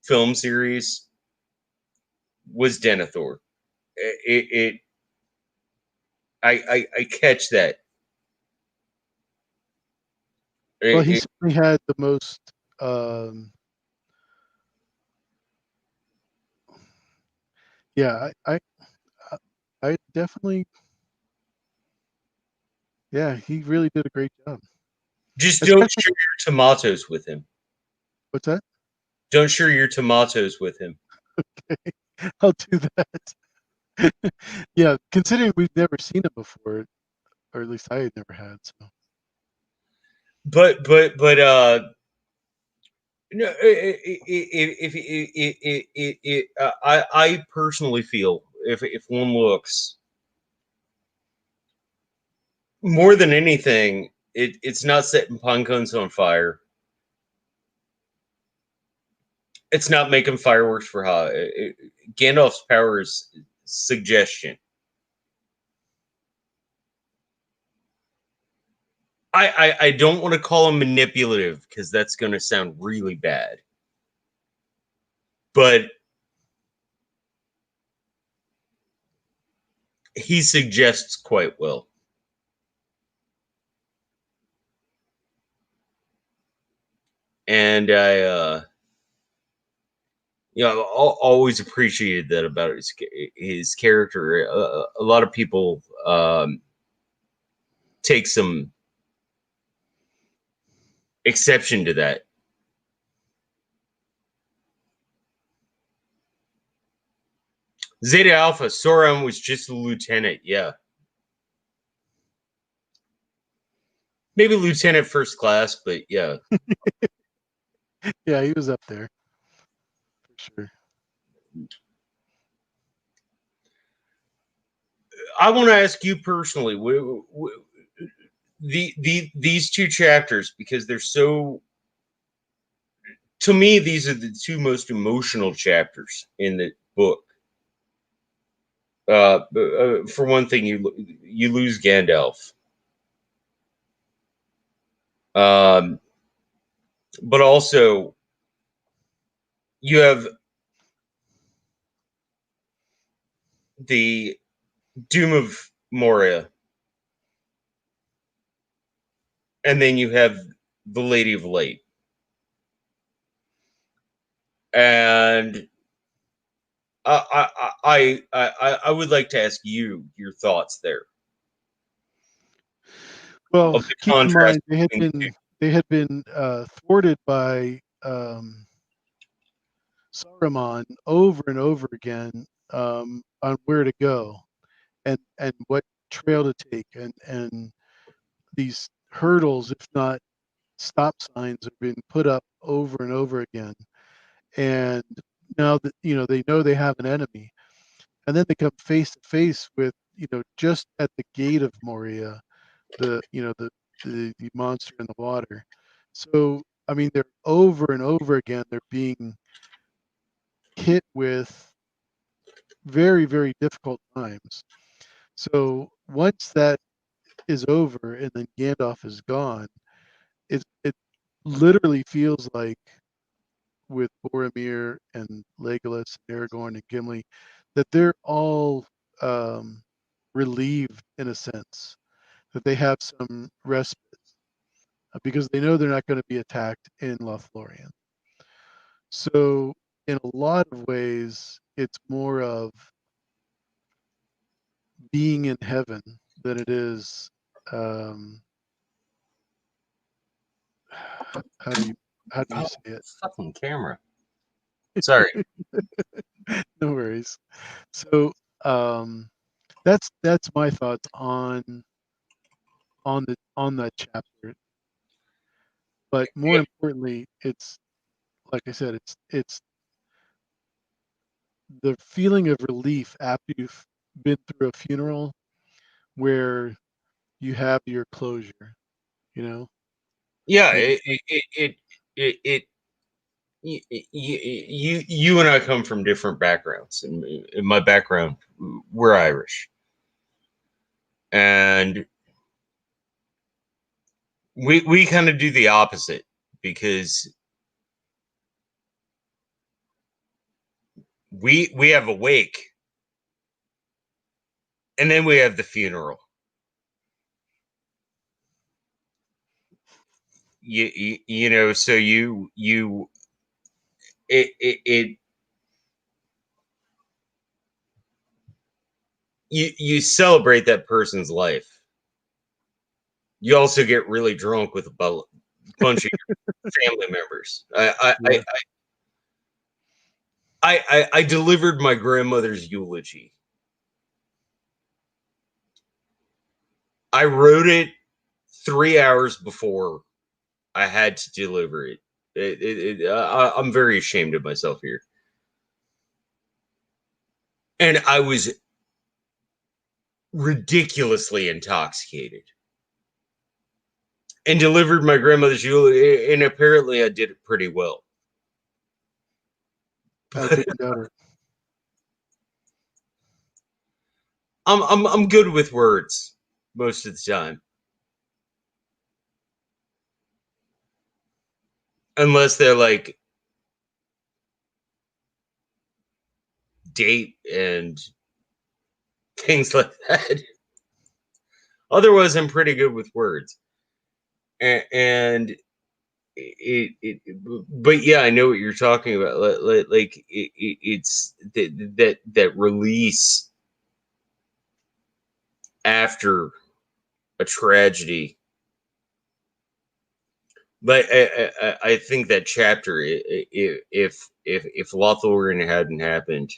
film series was Denethor. It I catch that. Well, he It, certainly had the most. Um, yeah, I definitely. Yeah, he really did a great job. just don't Especially, share your tomatoes with him. what's that? Don't share your tomatoes with him. I'll do that. Yeah, considering we've never seen him before, or at least I had never had. So, But no, I personally feel if one looks more than anything, it's not setting pine cones on fire. It's not making fireworks for Gandalf's power is suggestion. I don't want to call him manipulative because that's going to sound really bad. But he suggests quite well. And I always appreciated that about his character. A lot of people take some exception to that. Zeta Alpha, Sauron was just a lieutenant. Yeah, maybe lieutenant first class, but yeah. yeah, he was up there for sure. I want to ask you personally, these two chapters, because they're so, to me, these are the two most emotional chapters in the book. For one thing, you lose Gandalf, um, but also you have the Doom of Moria, and then you have the Lady of Light, and I would like to ask you your thoughts there Well, of the keep in contrast mind between the two. they had been thwarted by Saruman over and over again on where to go and what trail to take, and these hurdles, if not stop signs, have been put up over and over again. And now that they know they have an enemy, and then they come face to face with just at the gate of Moria, the the monster in the water. So, I mean, they're over and over again, they're being hit with very, very difficult times. So once that is over and then Gandalf is gone, it literally feels like with Boromir and Legolas, Aragorn, and Gimli, that they're all um, relieved in a sense, that they have some respite because they know they're not going to be attacked in Lothlorien. So, in a lot of ways, it's more of being in heaven than it is. Um, how do you Oh, say it? fucking camera. Sorry. No worries. So um, that's my thoughts on that chapter. But more importantly, it's like I said, it's the feeling of relief after you've been through a funeral where you have your closure. You know, Yeah, and it you and I come from different backgrounds. In my background, we're Irish, and we kind of do the opposite because we have a wake and then we have the funeral. You know, so it you celebrate that person's life. You also get really drunk with a bunch of family members. yeah, I delivered my grandmother's eulogy. I wrote it 3 hours before I had to deliver it. I'm very ashamed of myself here. And I was ridiculously intoxicated and delivered my grandmother's eulogy. And apparently I did it pretty well. I wouldn't doubt it. I'm good with words most of the time. Unless they're like date and things like that. Otherwise, I'm pretty good with words. And but yeah, I know what you're talking about. Like it's that release after a tragedy. But I think that chapter, if Lothlorien hadn't happened,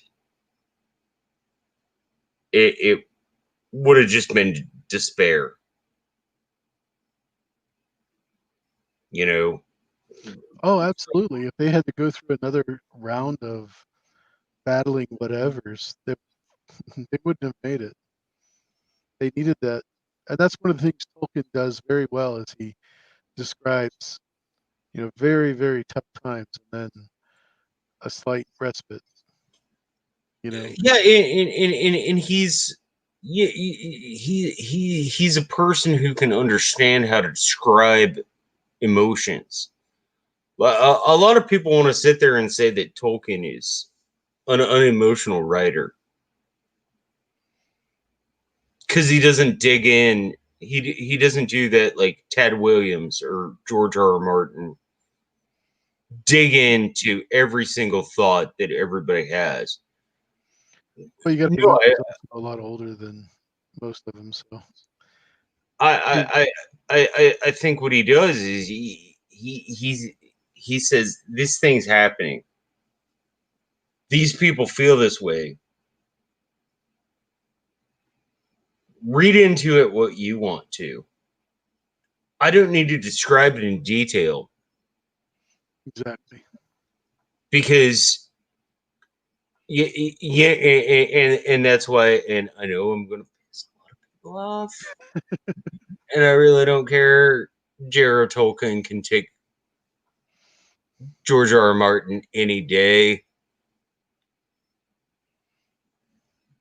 it would have just been despair. You know, Oh, absolutely. If they had to go through another round of battling whatevers, they wouldn't have made it. They needed that, and that's one of the things Tolkien does very well. Is he describes, very, very tough times and then a slight respite, you know. yeah, and he's yeah, he's a person who can understand how to describe emotions. A lot of people want to sit there and say that Tolkien is an unemotional writer because he doesn't dig in. He doesn't do that like Ted Williams or George R. R. Martin. Dig into every single thought that everybody has. But you got to No, remember he's also a lot older than most of them, so his, I think what he does is he says this thing's happening. These people feel this way. Read into it what you want to. I don't need to describe it in detail exactly. because yeah, and that's why. And I know I'm going to piss a lot of people off, and I really don't care. J.R.R. Tolkien can take George R. R. Martin any day.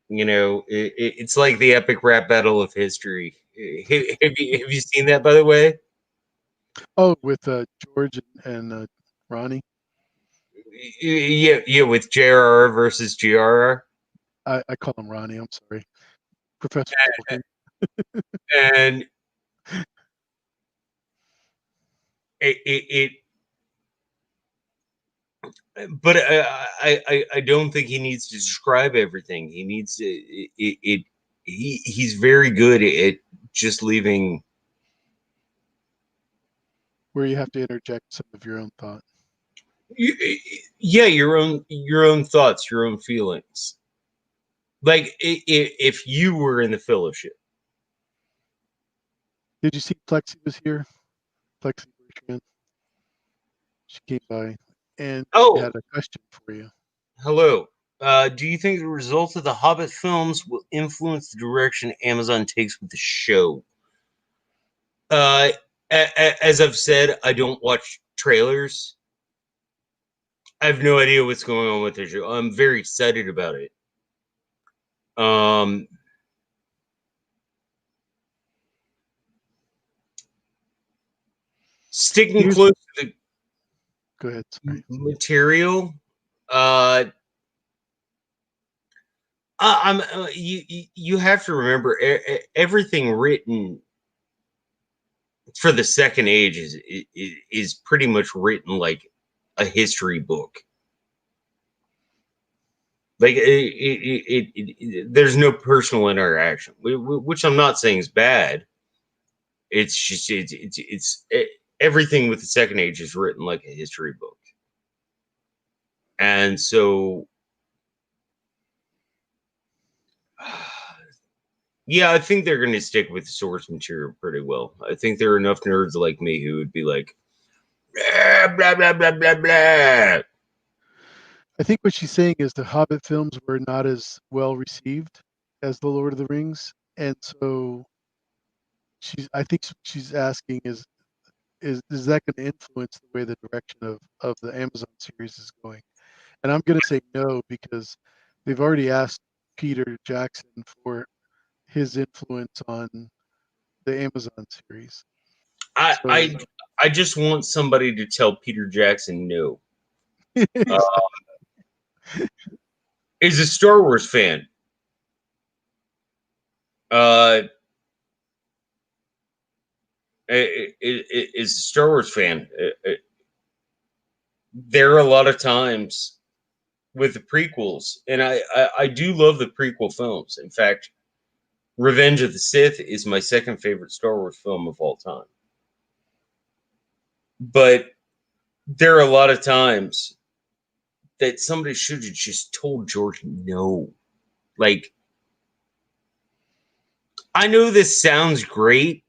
It's like the epic rap battle of history. Have you seen that, by the way? Oh, with George and Ronnie. Yeah, with JRR versus GRR. I call him Ronnie. I'm sorry, Professor Tolkien. And it but I don't think he needs to describe everything. He needs to he's very good at just leaving. Where you have to interject some of your own thought. Yeah, your own thoughts, your own feelings. Like if you were in the fellowship. Did you see Plexi was here? Plexi Bertrand. She came by, and she Oh, had a question for you. hello. Do you think the results of the Hobbit films will influence the direction Amazon takes with the show? Uh, as I've said, I don't watch trailers. I have no idea what's going on with the show. I'm very excited about it. Um, Sticking Here's close to Go ahead. the Sorry. material. Uh, I'm you have to remember everything written for the second age is pretty much written like a history book. Like there's no personal interaction, which I'm not saying is bad. It's just everything with the second age is written like a history book, and so yeah, I think they're going to stick with the source material pretty well. I think there are enough nerds like me who would be like, blah blah blah blah blah. I think what she's saying is the Hobbit films were not as well received as the Lord of the Rings, and so I think she's asking is that going to influence the way the direction of the Amazon series is going? And I'm going to say no, because they've already asked Peter Jackson for his influence on the Amazon series. I So I I just want somebody to tell Peter Jackson no. Uh, is a Star Wars fan. Uh, is a Star Wars fan. There are a lot of times with the prequels, and I do love the prequel films. In fact, Revenge of the Sith is my second favorite Star Wars film of all time. But there are a lot of times that somebody should have just told George no. Like, I know this sounds great.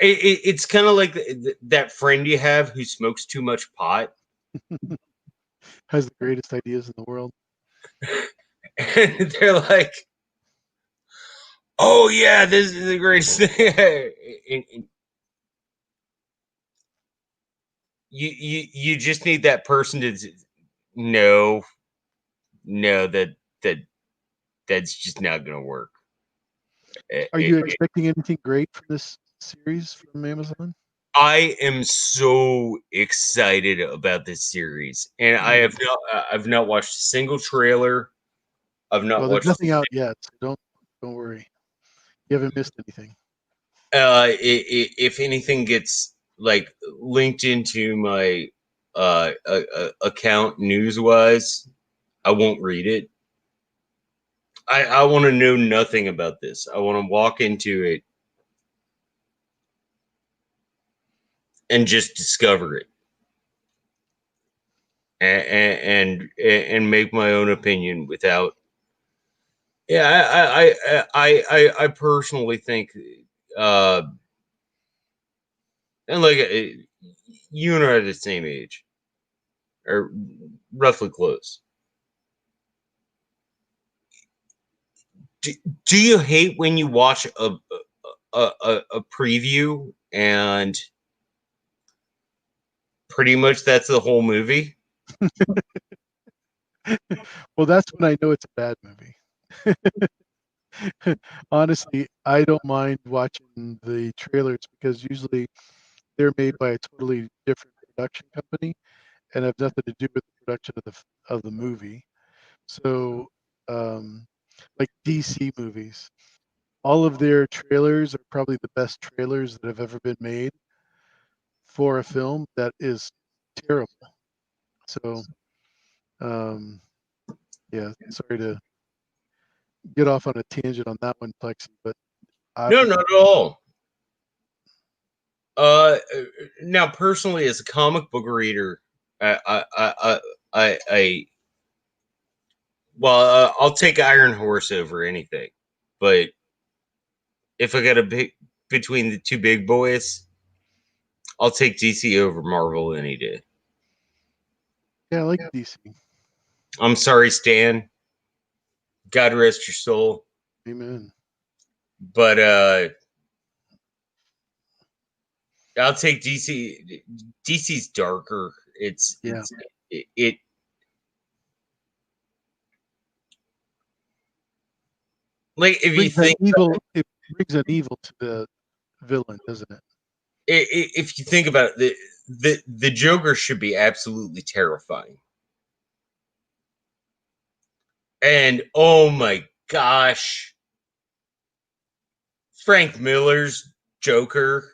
It's kind of like that friend you have who smokes too much pot. has the greatest ideas in the world. And they're like, oh, yeah, this is the greatest thing. And you just need that person to no, no, that that's just not going to work. Are you expecting anything great from this series from Amazon? I am so excited about this series, and I've not watched a single trailer. I've not Well, there's watched. nothing out yet, so don't worry. You haven't missed anything. If anything gets like linked into my account news wise, I won't read it. I want to know nothing about this. I want to walk into it and just discover it and make my own opinion without. Yeah, I personally think, uh, and like you and I are the same age, or roughly close. Do, do you hate when you watch a preview and pretty much that's the whole movie. Well, that's when I know it's a bad movie. Honestly, I don't mind watching the trailers because usually they're made by a totally different production company and have nothing to do with the production of the movie. So, like DC movies, all of their trailers are probably the best trailers that have ever been made for a film that is terrible. So, um, yeah, sorry to get off on a tangent on that one, Plexi, but I, No, not at all. Now personally, as a comic book reader, I well, I'll take Iron Horse over anything. But if I got to pick between the two big boys, I'll take DC over Marvel any day. yeah, I like DC. I'm sorry, Stan. God rest your soul. Amen. But I'll take DC. DC's darker. Yeah, It like if you brings an think evil. It brings an evil to the villain, doesn't it? if you think about it, the Joker should be absolutely terrifying. And oh my gosh, Frank Miller's Joker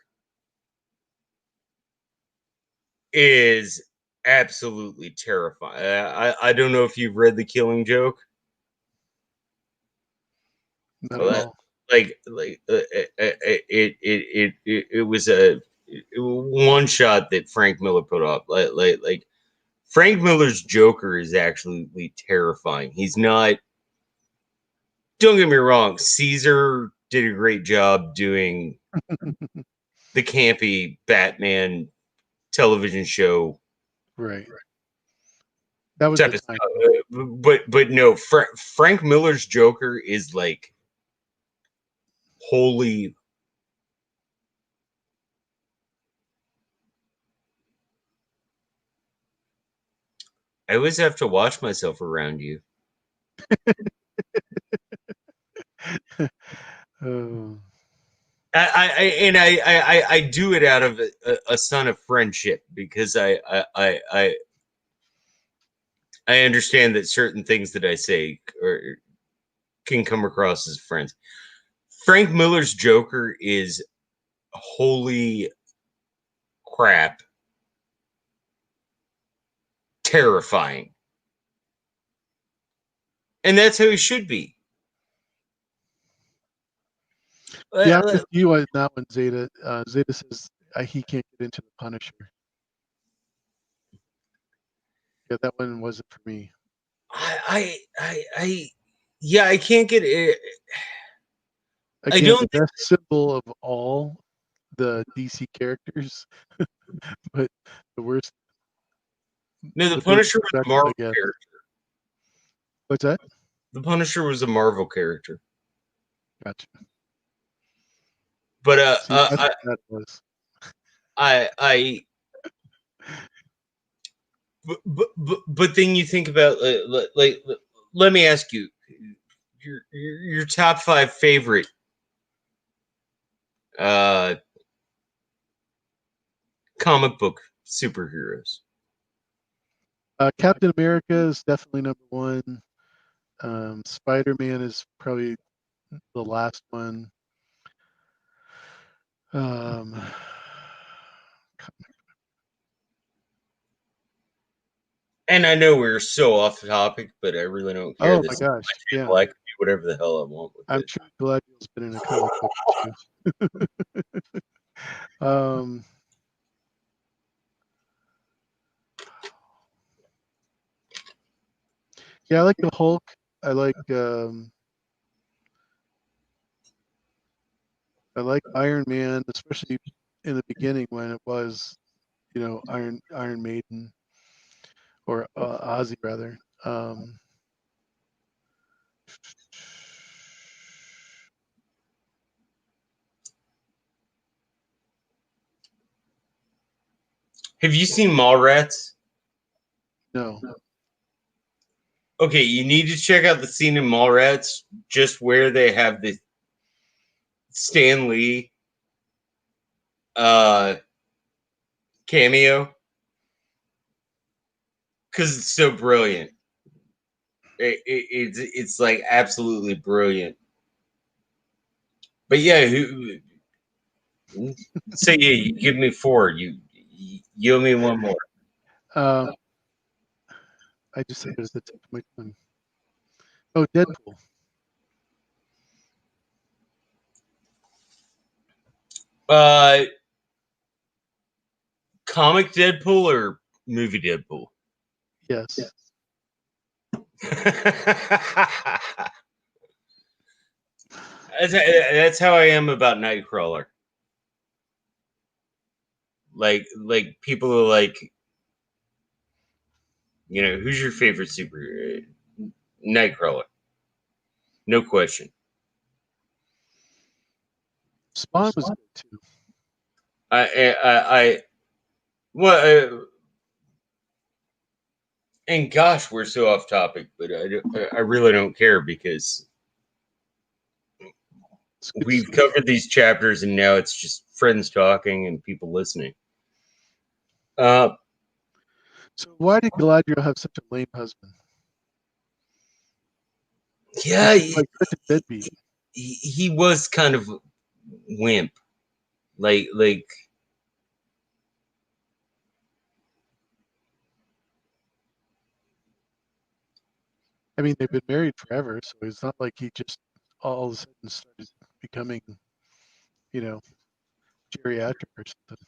is absolutely terrifying. I don't know if you've read The Killing Joke. Not Well, at that, all. it was a one shot that Frank Miller put up. Like Frank Miller's Joker is actually terrifying. He's not. Don't get me wrong. Caesar did a great job doing the campy Batman television show Right. That was type the of time. stuff. But no, Frank Miller's Joker is like holy. I always have to watch myself around you. Oh, I do it out of a son of friendship because I understand that certain things that I say can come across as friends. Frank Miller's Joker is holy crap terrifying. And that's how he should be. yeah, I'm with you on that one, Zeta. Zeta says he can't get into the Punisher. Yeah, that one wasn't for me. Yeah, I can't get it. I Again, the don't. best symbol of all the DC characters, but the worst, No, the the biggest Punisher was a production, I Marvel guess. character. What's that? The Punisher was a Marvel character. Gotcha. But See, that's what that was. I but then you think about let me ask you your top five favorite uh comic book superheroes. Captain America is definitely number one. Spider-Man is probably the last one. Um, And I know we're so off topic, but I really don't care. oh This my is my gosh, yeah. channel. I can do whatever the hell I want with I'm it. sure Galadriel's been in a comic book or two. um, yeah, I like the Hulk. I like Iron Man, especially in the beginning when it was, Iron Maiden or Ozzy rather. Have you seen Mallrats? No. Okay, you need to check out the scene in Mallrats, just where they have the Stan Lee cameo, because it's so brilliant. It's like absolutely brilliant. But yeah, so yeah, you give me four. You owe me one more. I just said it at the tip of my tongue. Oh, Deadpool. Uh, Comic Deadpool or movie Deadpool? Yes. That's how I am about Nightcrawler. Like people are like, who's your favorite superhero? Nightcrawler, no question. Spawn was good too. I well, and gosh, we're so off topic, but I really don't care because we've covered these chapters and now it's just friends talking and people listening. So why did Galadriel have such a lame husband? Yeah, like such a deadbeat. He was kind of wimp, like. I mean, they've been married forever, so it's not like he just all of a sudden started becoming, geriatric or something.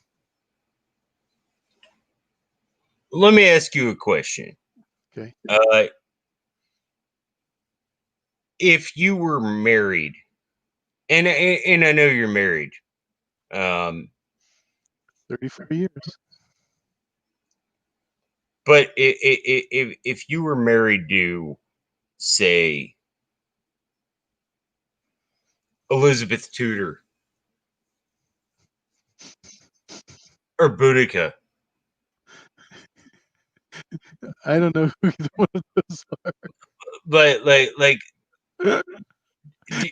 Let me ask you a question. Okay. If you were married, and I know you're married, 34 years. But if you were married to, say, Elizabeth Tudor or Boudica, I don't know who either one of those are. but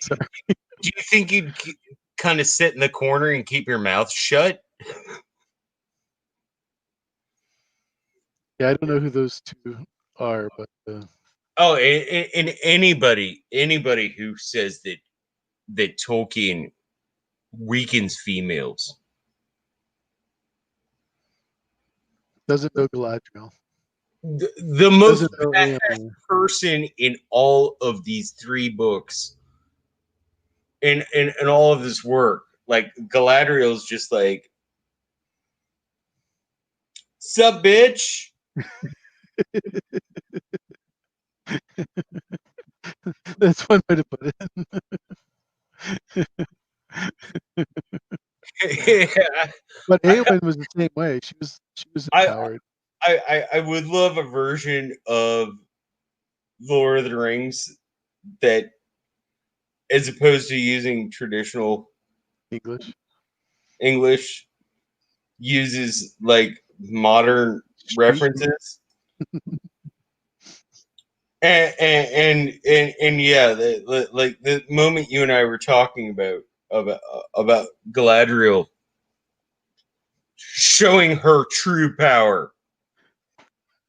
Sorry. Do you think you'd kind of sit in the corner and keep your mouth shut? Yeah, I don't know who those two are, but Oh, and anybody who says that Tolkien weakens females doesn't know Galadriel. the most badass person in all of these three books, in all of this work. Like Galadriel's just like, sup, bitch. That's one way to put it. Yeah. But Eowyn was the same way. She was empowered. I would love a version of Lord of the Rings that, as opposed to using traditional English, uses like modern references. And yeah, like the moment you and I were talking about Galadriel showing her true power.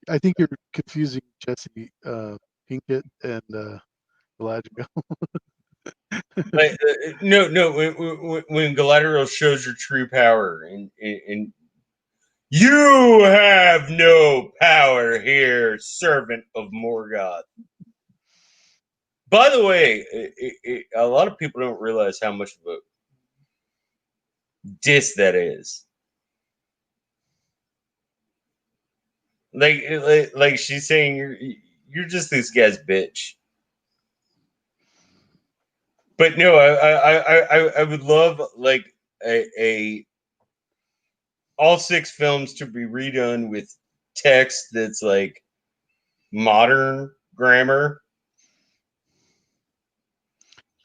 I think you're confusing Jesse Pinkett and Galadriel. No. When Galadriel shows her true power, and you have no power here, servant of Morgoth. By the way, a lot of people don't realize how much of a diss that is. Like she's saying you're just this guy's bitch. But no, I would love like a all six films to be redone with text that's like modern grammar.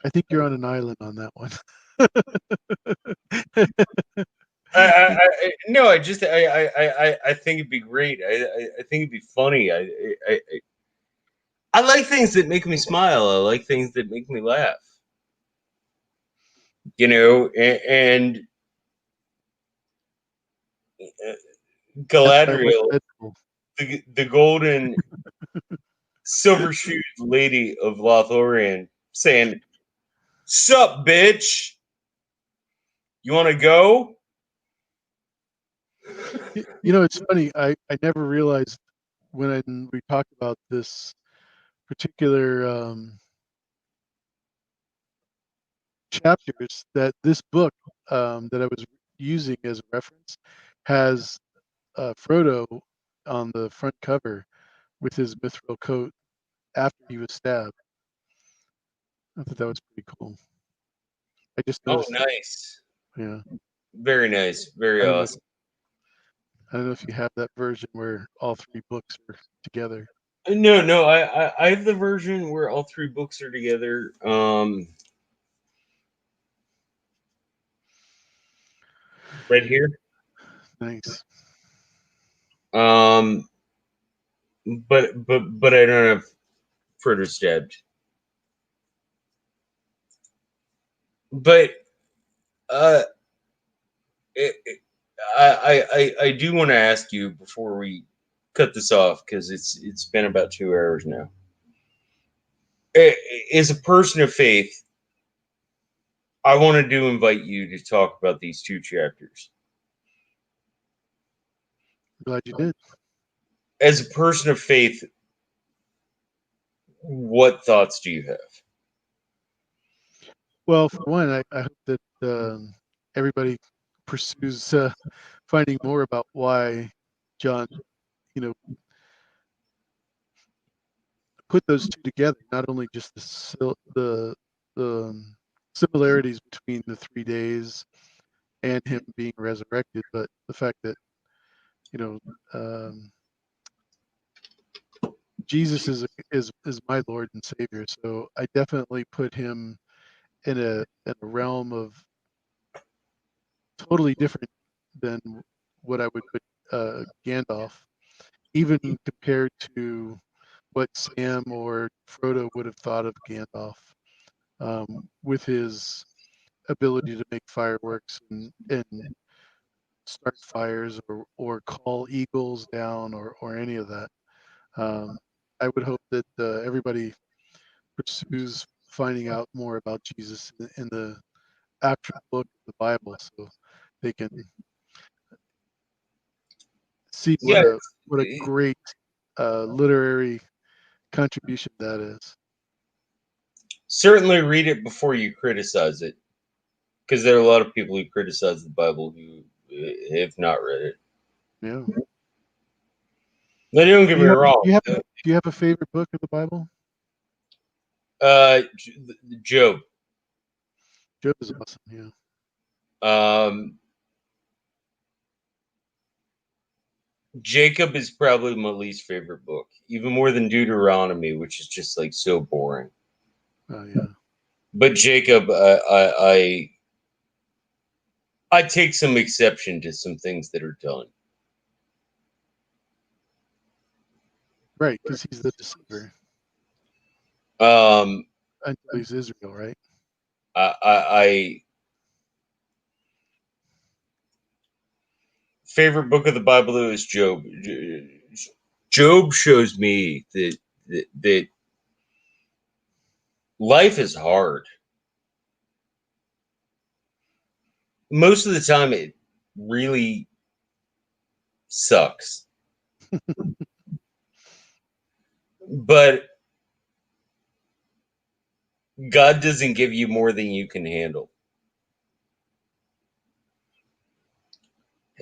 I think you're on an island on that one. No, I think it'd be great. I think it'd be funny. I like things that make me smile. I like things that make me laugh. You know, and That's why I like Galadriel, Deadpool. the golden silver shoes lady of Lothlorien, saying, "Sup, bitch? You want to go?" You know, it's funny. I never realized when we talked about this particular chapters that this book that I was using as a reference has Frodo on the front cover with his mithril coat after he was stabbed. I thought that was pretty cool. I just Oh, noticed that. nice. Yeah. Very nice. Very I don't know. awesome. I don't know if you have that version where all three books are together. No, I have the version where all three books are together. Right here. Nice. Um, but I don't have Frodo stabbed. But uh, I do want to ask you before we cut this off because it's been about 2 hours now. As a person of faith, I wanted to invite you to talk about these two chapters. Glad you did. As a person of faith, what thoughts do you have? Well, for one, I hope that everybody pursues finding more about why John, you know, put those two together. Not only just the similarities between the 3 days and him being resurrected, but the fact that you know um, Jesus is my Lord and Savior. So I definitely put him in a realm of totally different than what I would put Gandalf, even compared to what Sam or Frodo would have thought of Gandalf, with his ability to make fireworks and start fires or call eagles down or any of that. Um, I would hope that everybody pursues finding out more about Jesus in the actual book of the Bible, so they can see Yeah, what a great literary contribution that is. certainly read it before you criticize it, because there are a lot of people who criticize the Bible who have not read it. Yeah. Now, don't get Do me you have wrong. a favorite book of the Bible? Uh, Job. Job is awesome. Yeah. Um, Jacob is probably my least favorite book, even more than Deuteronomy, which is just like so boring. Oh yeah. But Jacob, I take some exception to some things that are done. Right, because he's the deceiver Um, until he's Israel, right? I favorite book of the Bible though is Job. Job shows me that life is hard. Most of the time, it really sucks. But God doesn't give you more than you can handle.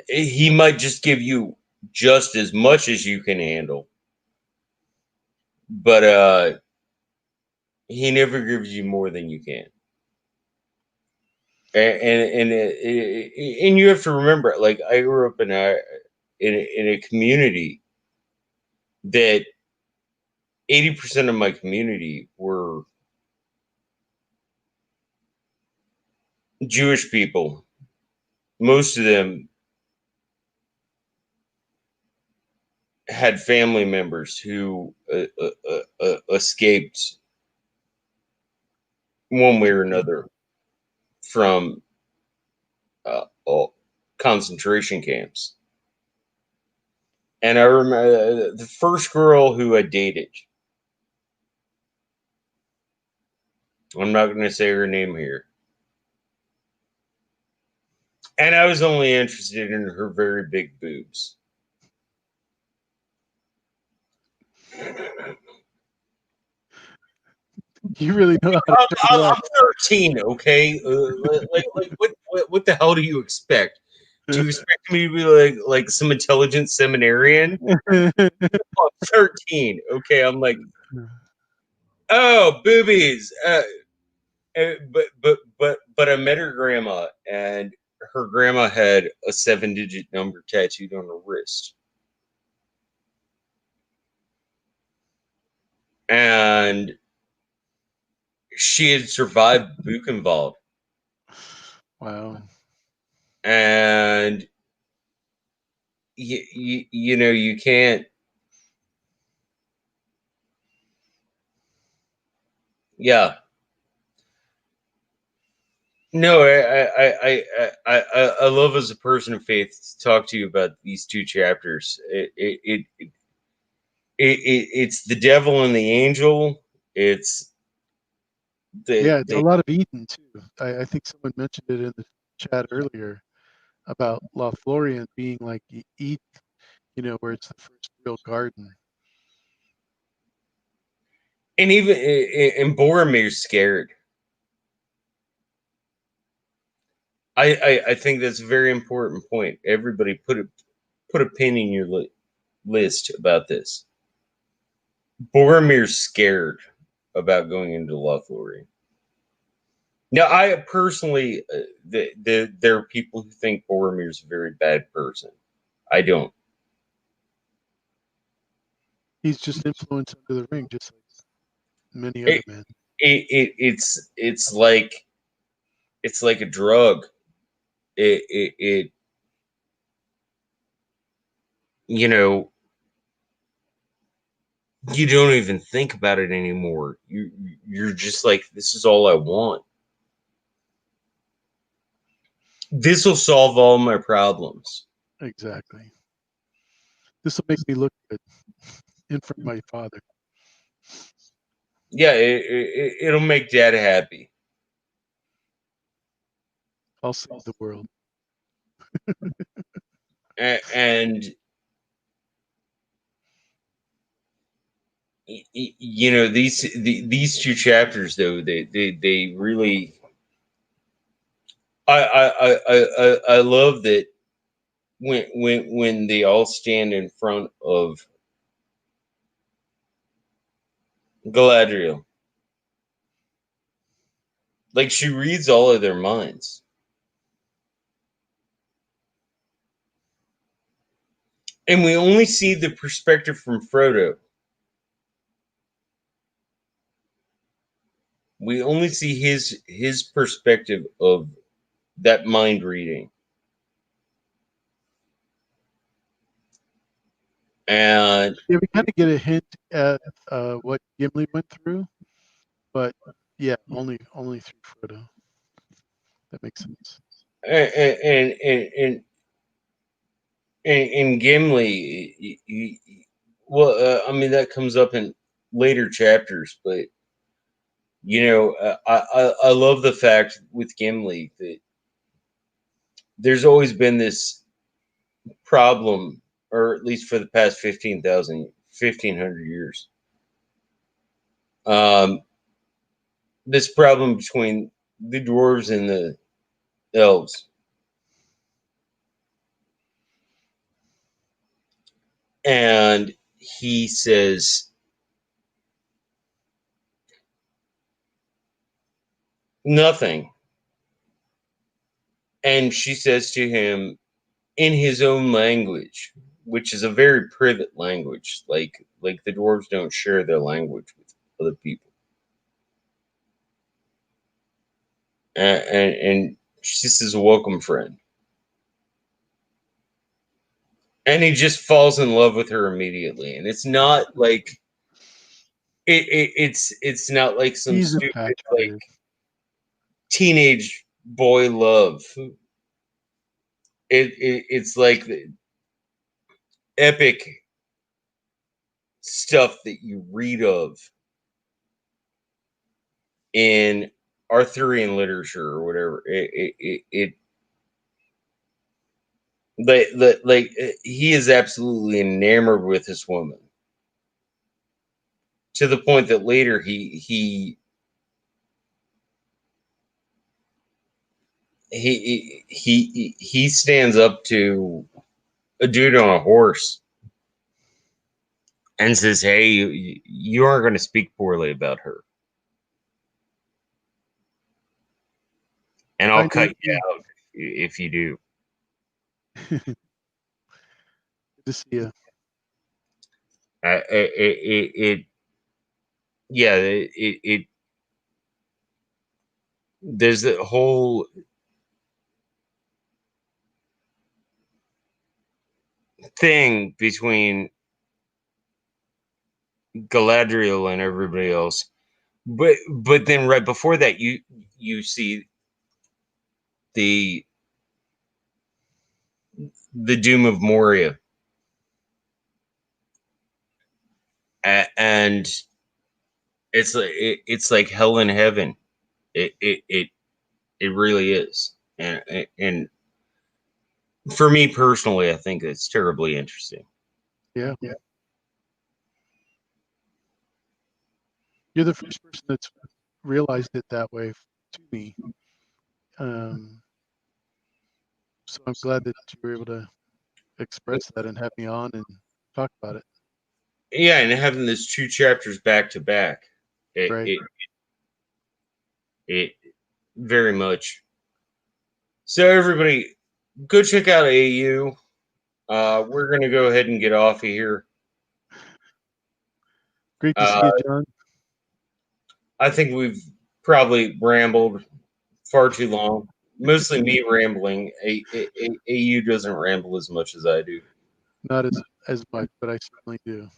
He might just give you just as much as you can handle, but he never gives you more than you can. And you have to remember, like I grew up in a community that 80% of my community were Jewish people most of them had family members who escaped one way or another from concentration camps. And I remember the first girl who I dated. I'm not going to say her name here. And I was only interested in her very big boobs. You really know how to turn it I'm up. 13, okay? What the hell do you expect? Do you expect me to be like some intelligent seminarian? I'm 13, okay? I'm like, oh, boobies. But I met her grandma, and her grandma had a 7-digit number tattooed on her wrist, and she had survived Buchenwald, Wow. and you know you can't. Yeah, no, I love as a person of faith to talk to you about these two chapters. It's the devil and the angel. It's Yeah, it's a the lot of eating too. I think someone mentioned it in the chat earlier about Lothlorien being like Eden, where it's the first real garden. and even and Boromir's scared. I think that's a very important point. Everybody put a pin in your list about this. Boromir's scared about going into Lothlorien. Now, I personally, there are people who think Boromir's a very bad person. I don't. He's just influence under the ring, just like many other It, men. it's like a drug. It you know you don't even think about it anymore. You're just like, this is all I want. This will solve all my problems. Exactly. This will make me look good in front of my father. Yeah, it'll make Dad happy. I'll save the world. And you know, these two chapters though, they really, I love that when they all stand in front of Galadriel, like she reads all of their minds. And we only see the perspective from Frodo. We only see his perspective of that mind reading. And Yeah, we kind of get a hint at what Gimli went through, but yeah, only through Frodo. That makes sense. and and and, and, and Gimli, well, I mean that comes up in later chapters, but I love the fact with Gimli that there's always been this problem, or at least for the past 1,500 years, um, this problem between the dwarves and the elves. And he says nothing. And she says to him in his own language, which is a very private language, like the dwarves don't share their language with other people. And she says, "Welcome, friend." And he just falls in love with her immediately. And it's not like it's not like some He's stupid like infatuated. teenage boy love. It's like the epic stuff that you read of in Arthurian literature or whatever. Like he is absolutely enamored with this woman to the point that later he stands up to a dude on a horse and says, "Hey, you aren't going to speak poorly about her, and I'll Fine cut you Daisy. out if you do." Good to see you. It yeah, it there's a whole thing between Galadriel and everybody else. But then right before that, you see the the doom of Moria, and it's like hell in heaven. It really is, and for me personally, I think it's terribly interesting. Yeah. You're the first person that's realized it that way to me. Um, so I'm glad that you were able to express that and have me on and talk about it. Yeah, and having those two chapters back to back, it Right. it it very much. So everybody, go check out AU. We're gonna go ahead and get off of here. Great to see Uh, you, John. I think we've probably rambled far too long. Mostly me rambling. AU doesn't ramble as much as I do. Not as much, but I certainly do.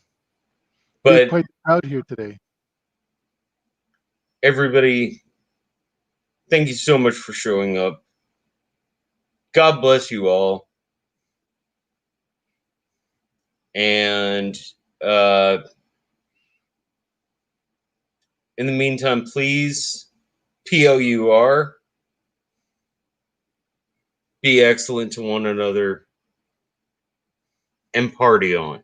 We have But quite the crowd here today. everybody, thank you so much for showing up. God bless you all. And uh, in the meantime, please, POUR, be excellent to one another and party on.